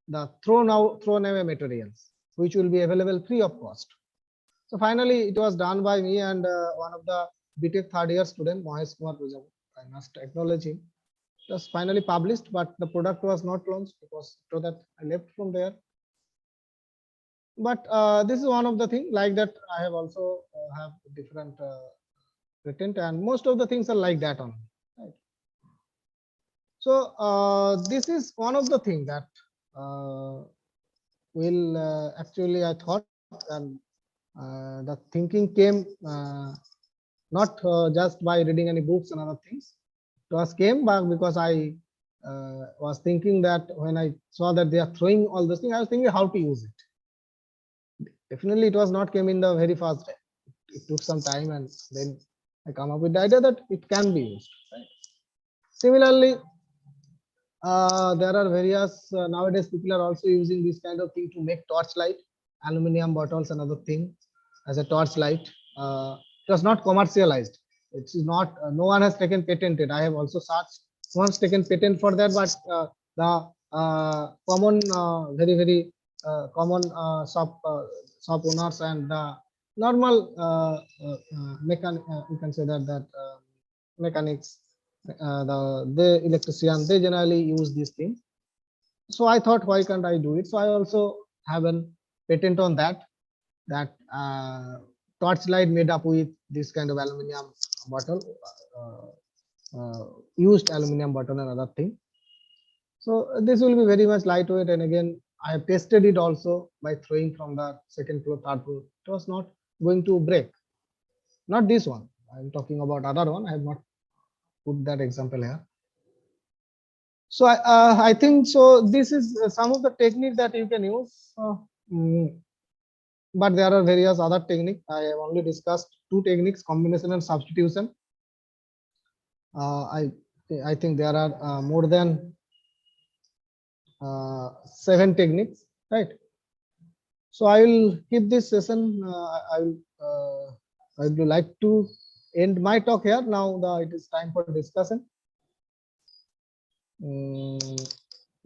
the thrown away materials, which will be available free of cost. So finally, it was done by me and one of the BTech third year student, Mahesh Kumar Pujabu. I must acknowledge him. It was finally published, but the product was not launched because so that I left from there. But this is one of the things like that. I have also have different patent, and most of the things are like that only. Right? So this is one of the things that will actually I thought, and the thinking came not just by reading any books and other things. It was came back because I was thinking that when I saw that they are throwing all those things, I was thinking how to use it. Definitely, it was not came in the very first day. It took some time, and then I come up with the idea that it can be used. Right? Similarly, there are various nowadays people are also using this kind of thing to make torchlight, aluminum bottles and other thing as a torchlight. It was not commercialized. It is not. No one has taken patented. I have also searched. Once taken patent for that, but the common, very common shop owners and the normal mechanic, you can say that mechanics, the electrician, they generally use this thing. So I thought, why can't I do it? So I also have a patent on that torchlight made up with this kind of aluminum bottle, used aluminum bottle and other thing. So this will be very much lightweight, and again I have tested it also by throwing from the second floor, third floor. It was not going to break. Not this one. I am talking about other one. I have not put that example here. So I think so. This is some of the technique that you can use. But there are various other techniques. I have only discussed two techniques: combination and substitution. I think there are more than 7 techniques, right? So I will keep this session. I would like to end my talk here. Now it is time for discussion.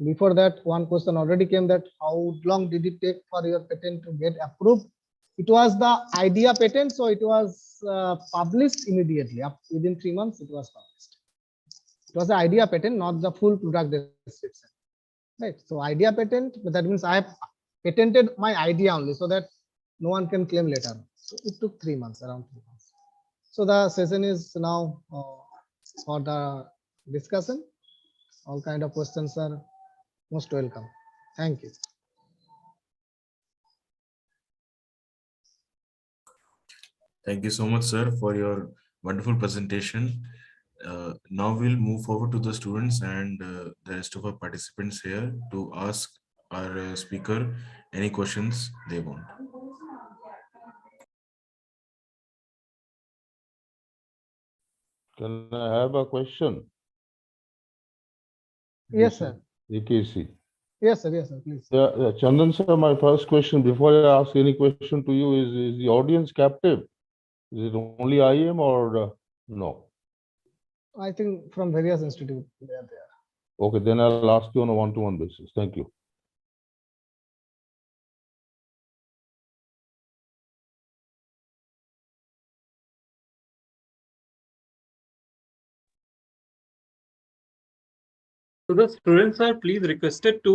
Before that, one question already came, that how long did it take for your patent to get approved? It was the idea patent, so it was published immediately. Within 3 months, it was published. It was the idea patent, not the full product description. Right. So idea patent, but that means I have patented my idea only, so that no one can claim later. So it took 3 months, around 3 months. So the session is now for the discussion. All kind of questions are most welcome. Thank you. Thank you so much, sir, for your wonderful presentation. Now we'll move forward to the students and the rest of our participants here to ask our speaker any questions they want. Can I have a question? Yes, sir. AKC. Yes, sir. Yes, sir. Please. Yeah, Chandan sir, my first question before I ask any question to you is the audience captive? Is it only IM or no? I think from various institutes they are there. Okay, then I'll ask you on a one-to-one basis. Thank you. So the students are please requested to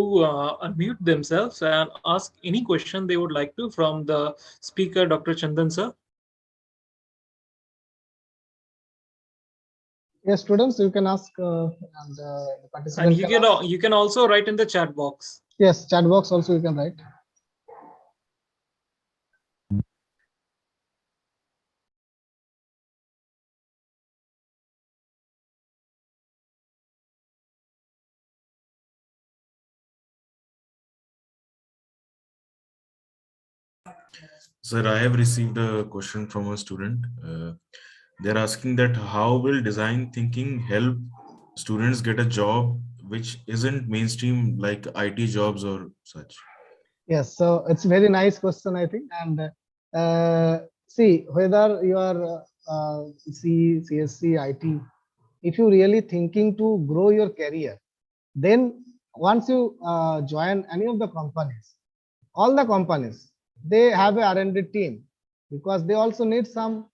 unmute themselves and ask any question they would like to from the speaker, Dr. Chandan sir. Yes, students, you can ask and the And participant you can ask. can you can also write in the chat box. Yes, chat box also you can write. Sir, I have received a question from a student. They're asking that how will design thinking help students get a job which isn't mainstream like IT jobs or such? Yes, so it's very nice question, I think. And see, whether you are C, CSC, IT, if you really thinking to grow your career, then once you join any of the companies, all the companies, they have a R&D team because they also need some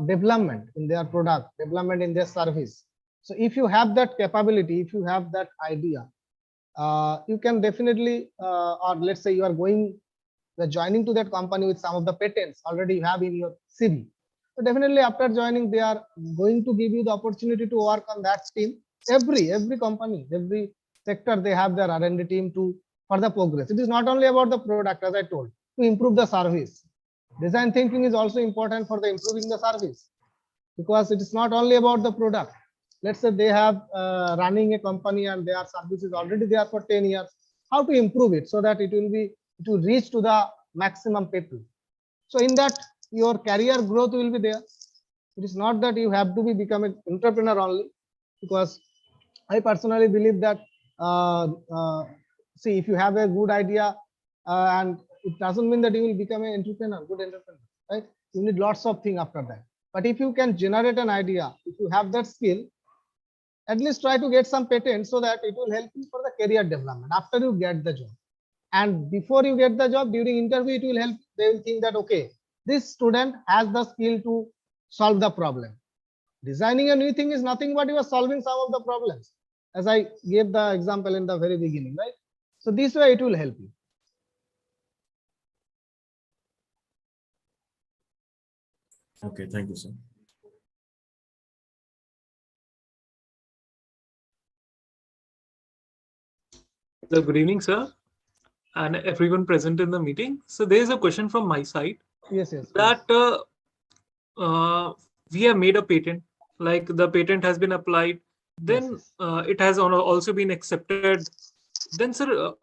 development in their product, development in their service. So if you have that capability, if you have that idea, you can definitely, or let's say you are joining to that company with some of the patents already you have in your CV. So definitely after joining, they are going to give you the opportunity to work on that team. Every company, every sector, they have their R&D team to further progress. It is not only about the product, as I told, to improve the service. Design thinking is also important for the improving the service, because it is not only about the product. Let's say they have running a company and their service is already there for 10 years. How to improve it so that it will reach to the maximum people. So in that, your career growth will be there. It is not that you have to become an entrepreneur only, because I personally believe that see, if you have a good idea and it doesn't mean that you will become an entrepreneur, good entrepreneur, right? You need lots of things after that. But if you can generate an idea, if you have that skill, at least try to get some patent so that it will help you for the career development after you get the job. And before you get the job, during interview, it will help. They will think that, okay, this student has the skill to solve the problem. Designing a new thing is nothing but you are solving some of the problems, as I gave the example in the very beginning, right? So this way it will help you. Okay, thank you, sir. So good evening, sir, and everyone present in the meeting. So there is a question from my side Yes, yes. that we have made a patent, like the patent has been applied, then Yes. it has also been accepted. Then, sir,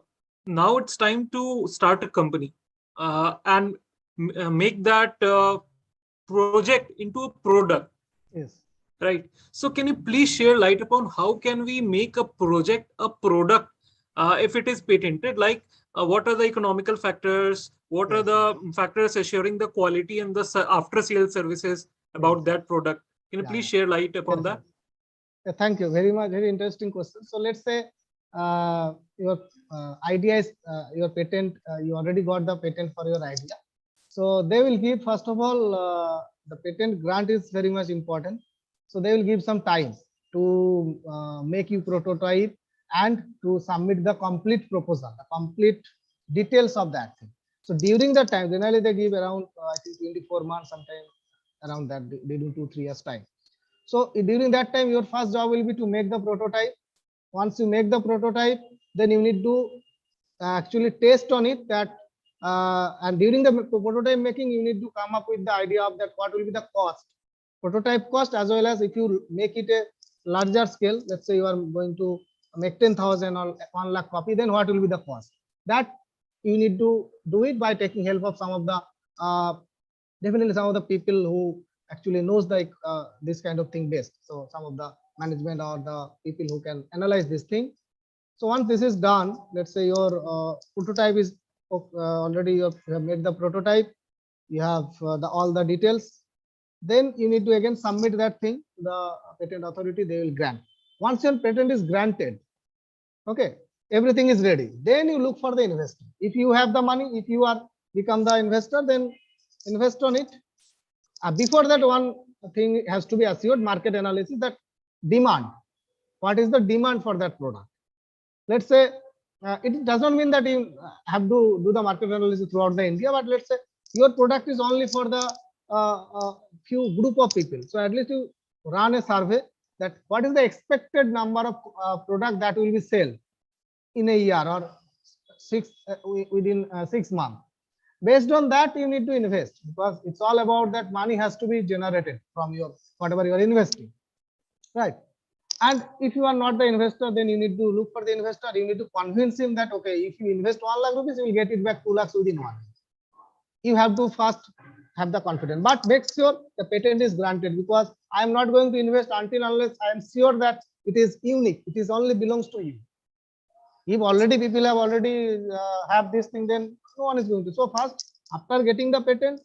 now it's time to start a company and make that project into a product. Yes. Right. So can you please share light upon how can we make a project a product if it is patented? Like what are the economical factors? What are Yes, the factors assuring the quality and the after sales services about that product? Can you Yeah, please yeah. share light upon Yes, that? yes. Thank you very much. Very interesting question. So let's say your idea is your patent. You already got the patent for your idea. So they will give, first of all, the patent grant is very much important. So they will give some time to make you prototype and to submit the complete proposal, the complete details of that thing. So during the time, generally they give around I think 24 months, sometimes around that. They do 2-3 years time. So during that time, your first job will be to make the prototype. Once you make the prototype, then you need to actually test on it that and during the prototype making, you need to come up with the idea of that what will be the cost, prototype cost, as well as if you make it a larger scale, let's say you are going to make 10,000 or 1 lakh copy, then what will be the cost. That you need to do it by taking help of some of the definitely some of the people who actually knows the this kind of thing best. So some of the management or the people who can analyze this thing. So once this is done, let's say your prototype is already you have made the prototype, you have all the details, then you need to again submit that thing to the patent authority. They will grant. Once your patent is granted, okay, everything is ready. Then you look for the investor. If you have the money, if you are become the investor, then invest on it. Before that, one thing has to be assured: market analysis, that demand. what is the demand for that product. Let's say it does not mean that you have to do the market analysis throughout the India, but let's say your product is only for the few group of people. So at least you run a survey that what is the expected number of product that will be sold in a year or within 6 months. Based on that, you need to invest, because it's all about that money has to be generated from your whatever you are investing, right? And if you are not the investor, then you need to look for the investor. You need to convince him that, okay, if you invest 1 lakh rupees, you will get it back 2 lakhs within 1 year. You have to first have the confidence, but make sure the patent is granted, because I am not going to invest unless I am sure that it is unique. It is only belongs to you. If already people have already have this thing, then no one is going to. So first, after getting the patent,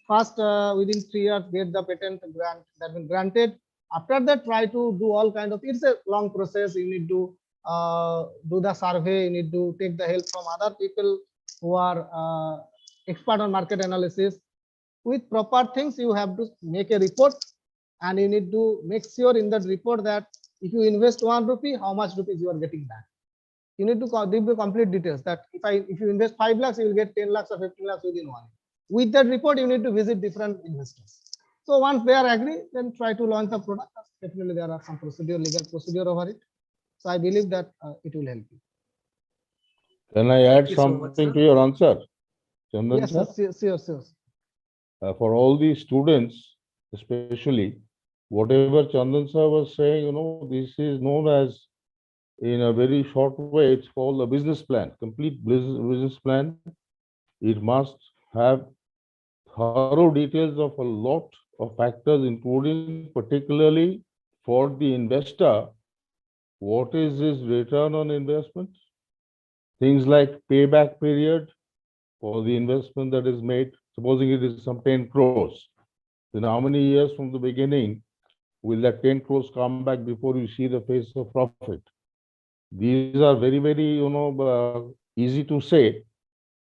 first within 3 years get the patent grant that been granted. After that, try to do all kind of. It's a long process. You need to do the survey. You need to take the help from other people who are expert on market analysis. With proper things, you have to make a report, and you need to make sure in that report that if you invest 1 rupee, how much rupees you are getting back. You need to give the complete details that if you invest 5 lakhs, you will get 10 lakhs or 15 lakhs within 1 year. With that report, you need to visit different investors. So once they are agree, then try to launch the product. Definitely, there are some legal procedure over it. So I believe that it will help you. Can I add Thank you so much, something sir. to your answer, Chandan Yes, sir? sure. For all the students, especially, whatever Chandan sir was saying, this is known as, in a very short way, it's called a business plan, complete business plan. It must have thorough details of a lot of factors, including particularly for the investor, what is his return on investment? Things like payback period for the investment that is made, supposing it is some 10 crores. Then how many years from the beginning will that 10 crores come back before you see the face of profit? These are very, very, easy to say,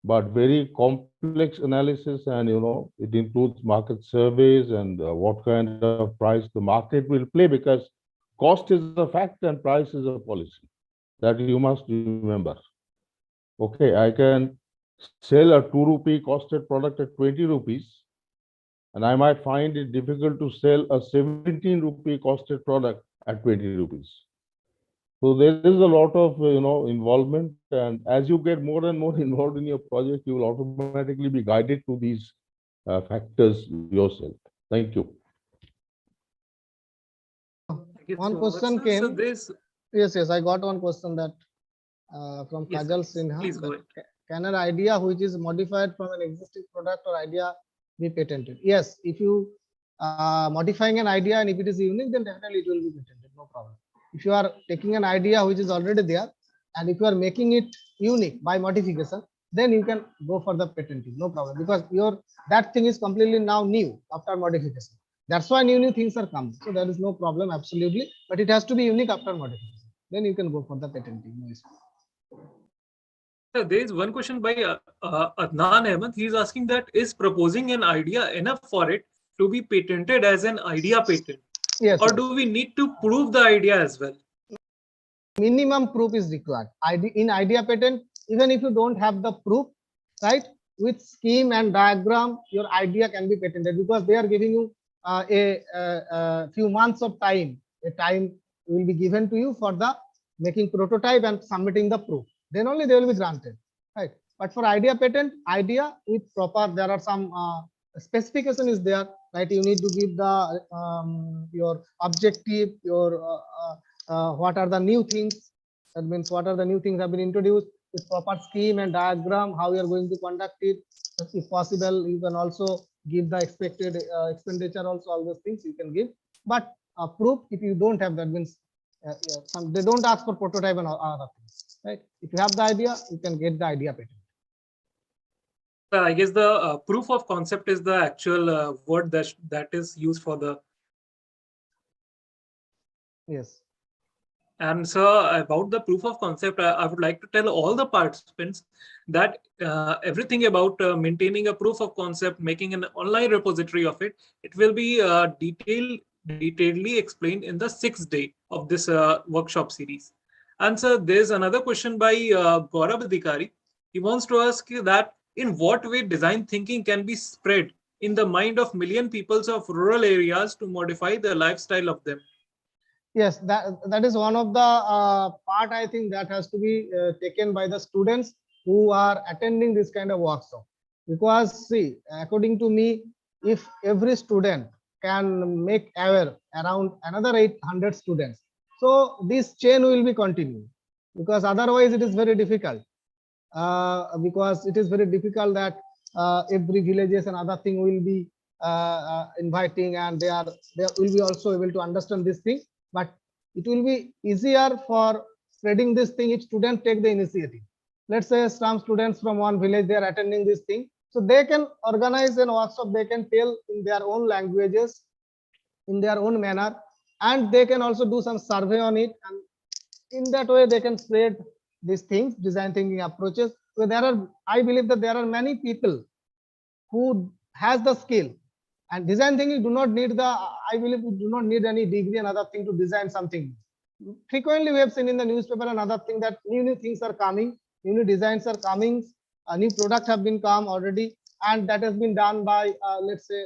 but very complex analysis, and it includes market surveys and what kind of price the market will play, because cost is a fact and price is a policy. That you must remember. Okay, I can sell a 2 rupee costed product at 20 rupees, and I might find it difficult to sell a 17 rupee costed product at 20 rupees. So there is a lot of involvement, and as you get more and more involved in your project, you will automatically be guided to these factors yourself. Thank you. Thank you One so much, question sir. came. So this, Yes, I got one question that from yes, Kajal sir. Sinha. Please go that ahead. Can an idea which is modified from an existing product or idea be patented? Yes, if you modifying an idea and if it is unique, then definitely it will be patented, no problem. If you are taking an idea which is already there, and if you are making it unique by modification, then you can go for the patenting, no problem, because that thing is completely now new after modification. That's why new things are coming. So there is no problem, absolutely, but it has to be unique after modification. Then you can go for the patenting. No issue. Sir, there is one question by Adnan Ahmed. He is asking that is proposing an idea enough for it to be patented as an idea patent? Yes. Or do we need to prove the idea as well? Minimum proof is required. In idea patent, even if you don't have the proof, right, with scheme and diagram, your idea can be patented, because they are giving you a few months of time. A time will be given to you for the making prototype and submitting the proof. Then only they will be granted, right? But for idea patent, idea with proper, there are some specification is there, right? You need to give the your objective, your what are the new things. That means what are the new things have been introduced with proper scheme and diagram, how you are going to conduct it. If possible, you can also give the expected expenditure, also all those things you can give. But proof, if you don't have, that means they don't ask for prototype and other things, right? If you have the idea, you can get the idea patent. I guess the proof of concept is the actual word that is used for the. Yes. And so about the proof of concept, I would like to tell all the participants that everything about maintaining a proof of concept, making an online repository of it, it will be detailed detailedly explained in the 6th day of this workshop series. And sir, there's another question by Gaurav Adhikari. He wants to ask you that in what way design thinking can be spread in the mind of million peoples of rural areas to modify the lifestyle of them. Yes, that is one of the part, I think, that has to be taken by the students who are attending this kind of workshop. Because see, according to me, if every student can make aware around another 800 students, so this chain will be continued. Because otherwise it is very difficult. Because it is very difficult that every villages and other thing will be inviting, and they will be also able to understand this thing. But it will be easier for spreading this thing if students take the initiative. Let's say some students from one village, they are attending this thing, so they can organize an workshop, they can tell in their own languages, in their own manner, and they can also do some survey on it, and in that way they can spread these things, design thinking approaches. So I believe that there are many people who has the skill, and design thinking do not need I believe we do not need any degree and other thing to design something. Frequently we have seen in the newspaper and other thing that new things are coming, new designs are coming, new products have been come already, and that has been done by let's say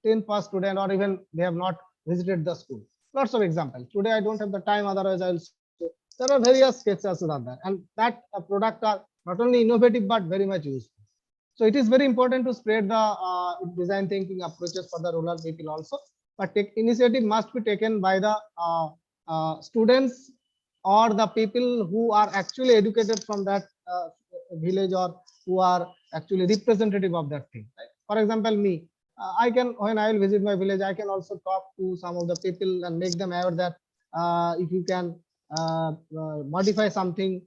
10 per student, or even they have not visited the school. Lots of examples. Today I don't have the time, otherwise I will show. There are various sketches around that, and that product are not only innovative but very much useful. So it is very important to spread the design thinking approaches for the rural people also. But initiative must be taken by the students or the people who are actually educated from that village, or who are actually representative of that thing. Right? For example, me, I can, when I will visit my village, I can also talk to some of the people and make them aware that if you can modify something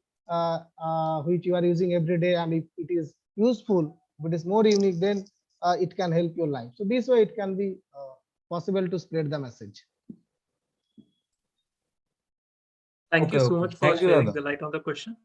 which you are using every day, and if it is useful, if it is more unique, then it can help your life. So this way it can be possible to spread the message. Thank you so much for Thank you, sharing Dada. the light on the question.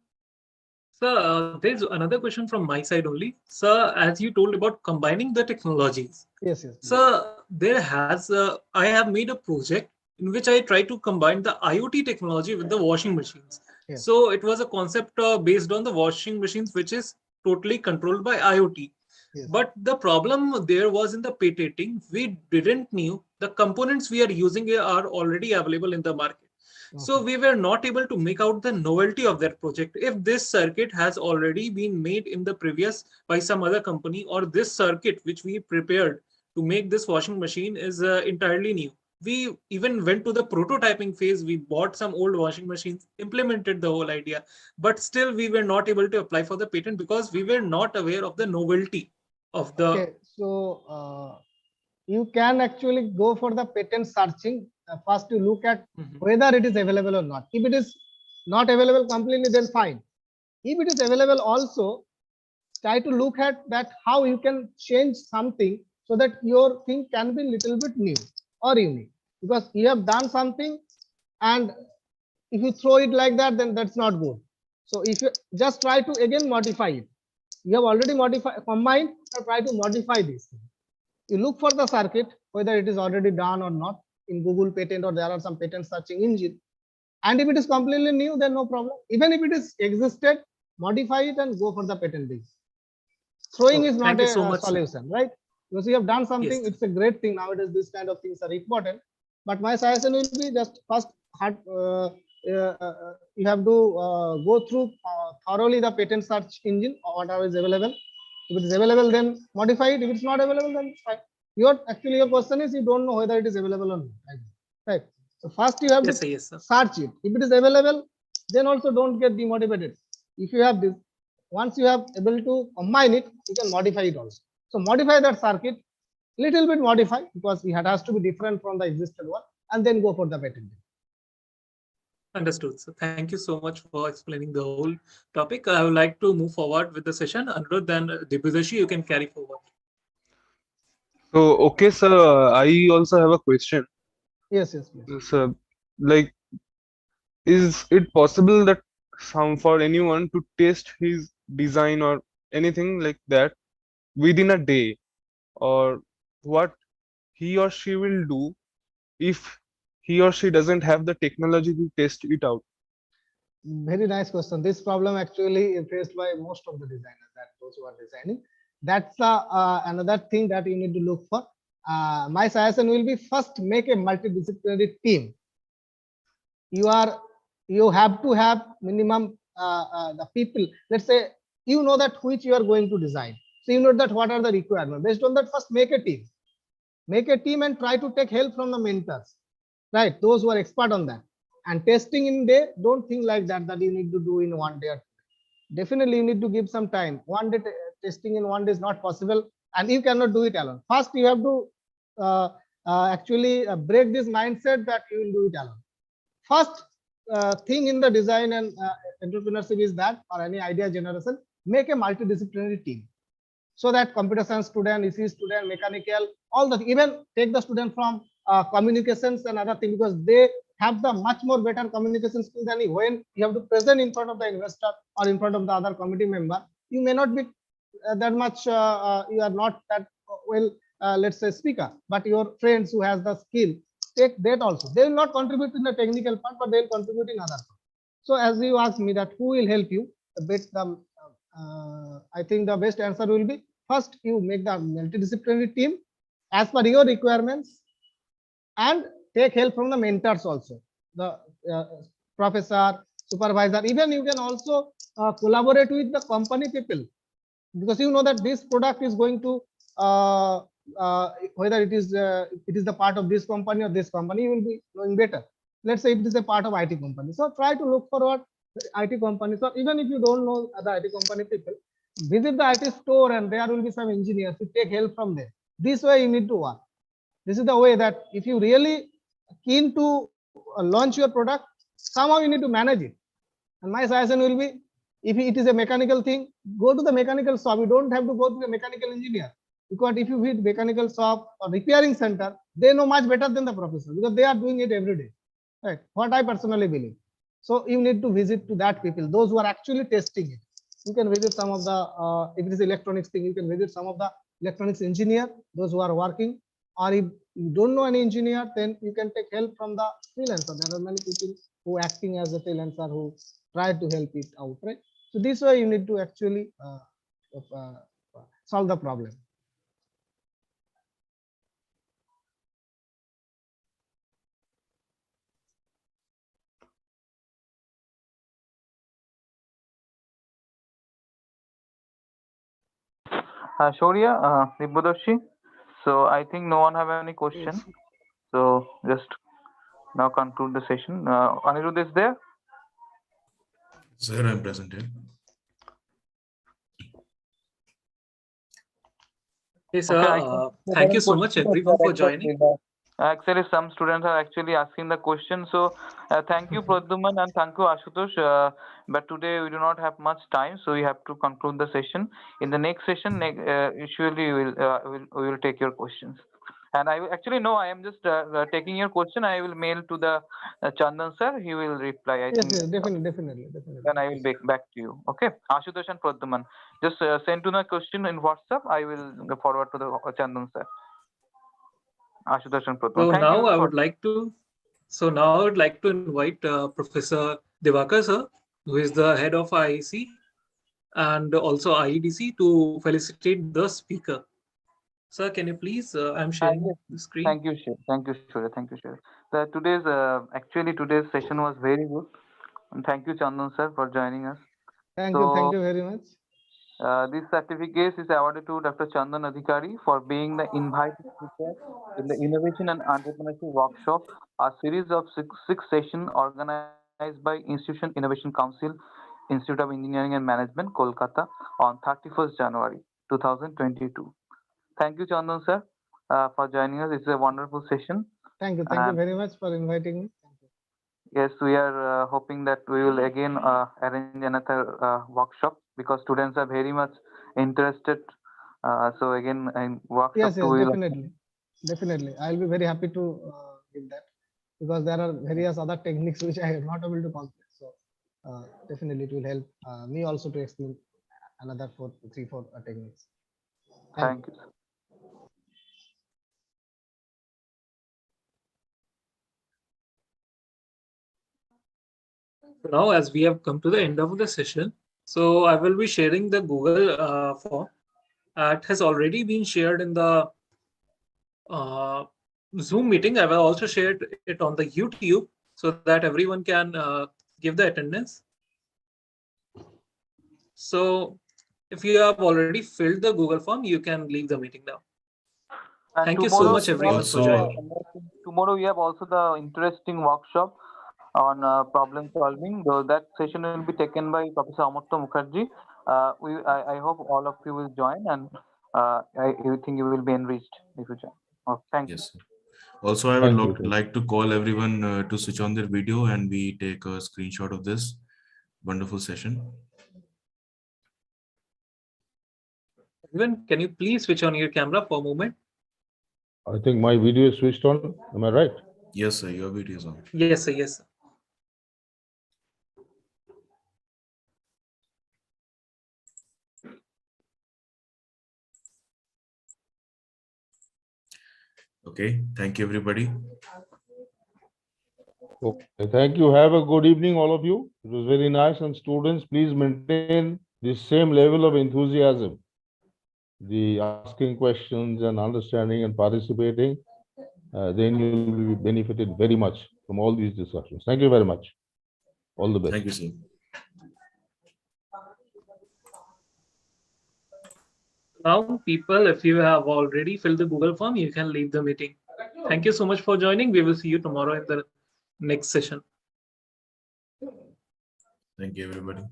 Sir, there's another question from my side only. Sir, as you told about combining the technologies. Yes, yes. Sir, I have made a project in which I try to combine the IoT technology with the washing machines. Yes. So it was a concept based on the washing machines, which is totally controlled by IoT. Yes. But the problem there was in the patenting. We didn't knew the components we are using are already available in the market. So we were not able to make out the novelty of that project. If this circuit has already been made in the previous by some other company, or this circuit which we prepared to make this washing machine is entirely new. We even went to the prototyping phase. We bought some old washing machines, implemented the whole idea, but still we were not able to apply for the patent because we were not aware of the novelty of the. Okay, so you can actually go for the patent searching. First, you look at whether it is available or not. If it is not available completely, then fine. If it is available also, try to look at that how you can change something so that your thing can be little bit new or unique. Because you have done something, and if you throw it like that, then that's not good. So if you just try to again modify it, you have already combined, so try to modify this thing. You look for the circuit, whether it is already done or not in Google patent, or there are some patent searching engine. And if it is completely new, then no problem. Even if it is existed, modify it and go for the patenting. Throwing is not Thank you so a much, sir. solution, right? Because you have done something, Yes. it's a great thing. Nowadays, these kind of things are important. But my suggestion will be just first you have to go through thoroughly the patent search engine or whatever is available. If it is available, then modify it. If it's not available, then fine. Your question is you don't know whether it is available or not, right? So first you have Yes, to sir. Yes, sir. search it. If it is available, then also don't get demotivated. If you have this, once you have able to combine it, you can modify it also. So modify that circuit, little bit modify, because it has to be different from the existing one, and then go for the patent. Understood. So thank you so much for explaining the whole topic. I would like to move forward with the session. Anirudh and Dibhudashi, you can carry forward. So, okay, sir, I also have a question. Yes, yes, please. Sir, like, is it possible that for anyone to test his design or anything like that within a day, or what he or she will do if he or she doesn't have the technology to test it out? Very nice question. This problem actually is faced by most of the designers, that those who are designing. That's another thing that you need to look for. My suggestion will be, first make a multidisciplinary team. You have to have minimum the people. Let's say you know that which you are going to design. So you know that what are the requirements. Based on that, first make a team. Make a team and try to take help from the mentors, right? Those who are expert on that. And testing in day, don't think like that you need to do in one day. Definitely you need to give some time. One day testing in one day is not possible, and you cannot do it alone. First you have to actually break this mindset that you will do it alone. First thing in the design and entrepreneurship is that, or any idea generation, make a multidisciplinary team, so that computer science student, EC student, mechanical, all the, even take the student from communications and other things, because they have the much more better communication skills than you. When you have to present in front of the investor or in front of the other committee member, you may not be that much, you are not that well, let's say speaker, but your friends who has the skill, take that also. They will not contribute in the technical part, but they will contribute in other part. So as you asked me that who will help you, I think the best answer will be, first you make the multidisciplinary team as per your requirements, and take help from the mentors also, the professor, supervisor. Even you can also collaborate with the company people, because you know that this product is going to whether it is the part of this company or this company, you will be knowing better. Let's say it is a part of IT company, so try to look forward IT companies, or even if you don't know the IT company people, visit the IT store and there will be some engineers to take help from them. This way you need to work. This is the way that if you really keen to launch your product, somehow you need to manage it. And my suggestion will be, if it is a mechanical thing, go to the mechanical shop. You don't have to go to a mechanical engineer, because if you visit mechanical shop or repairing center, they know much better than the professor, because they are doing it every day, right? What I personally believe. So you need to visit to that people, those who are actually testing it. You can visit some of the, if it is electronics thing, you can visit some of the electronics engineer, those who are working. Or if you don't know any engineer, then you can take help from the freelancer. There are many people who acting as a freelancer who try to help it out, right? So this way you need to actually solve the problem. Shaurya, Ribbodashi. So I think no one have any question. Yes. So just now conclude the session. Anirudh is there? Sir, I'm present here. Hey, sir. Okay, I can- Thank you so much, everyone, for joining. Actually, some students are actually asking the question. So, thank you, Pradyuman, and thank you, Ashutosh. But today we do not have much time, so we have to conclude the session. In the next session, usually we will take your questions. And I will actually no, I am just taking your question. I will mail to the Chandan sir. He will reply. I Yes, think. yes, definitely. Then I will back to you. Okay, Ashutosh and Pradyuman, just send to the question in WhatsApp. I will forward to the Chandan sir. Ashutosh and Pradyuman. So Thank now you. I would like to. So now I would like to invite Professor Divakar sir, who is the head of IIC and also IEDC, to felicitate the speaker. Sir, can you please? I'm sharing Yes. the screen. Thank you, Shiv. Thank you, Shura. Thank you, Shura. Today's actually today's session was very good. And thank you, Chandan sir, for joining us. Thank So, you very much. This certificate is awarded to Dr. Chandan Adhikari for being the invited speaker in the Innovation and Entrepreneurship Workshop, a series of six sessions organized by Institution Innovation Council, Institute of Engineering and Management, Kolkata, on 31st January 2022. Thank you, Chandan sir, for joining us. It's a wonderful session. Thank you very much for inviting me. Yes, we are hoping that we will again arrange another workshop, because students are very much interested. So again, in workshop Yes, two, we will. definitely. I'll be very happy to give that, because there are various other techniques which I am not able to complete. So definitely it will help me also to explain another 4 techniques. Thank you. Now, as we have come to the end of the session, so I will be sharing the Google form. It has already been shared in the Zoom meeting. I will also share it on the YouTube so that everyone can give the attendance. So if you have already filled the Google form, you can leave the meeting now. And Thank you so tomorrow much, we have everyone, for joining. Tomorrow we have also the interesting workshop on problem solving. Though that session will be taken by Professor Amartya Mukherjee. I hope all of you will join, and I think you will be enriched if you join. Oh, thank you. Yes. Also, I would Thank you. like to call everyone to switch on their video and we take a screenshot of this wonderful session. Everyone, can you please switch on your camera for a moment? I think my video is switched on. Am I right? Yes, sir, your video is on. Yes, sir. Yes, sir. Okay, thank you, everybody. Okay, thank you. Have a good evening, all of you. It was very nice. And students, please maintain the same level of enthusiasm. The asking questions and understanding and participating, then you will be benefited very much from all these discussions. Thank you very much. All the best. Thank you, sir. Now, people, if you have already filled the Google form, you can leave the meeting. Thank you so much for joining. We will see you tomorrow in the next session. Thank you, everybody.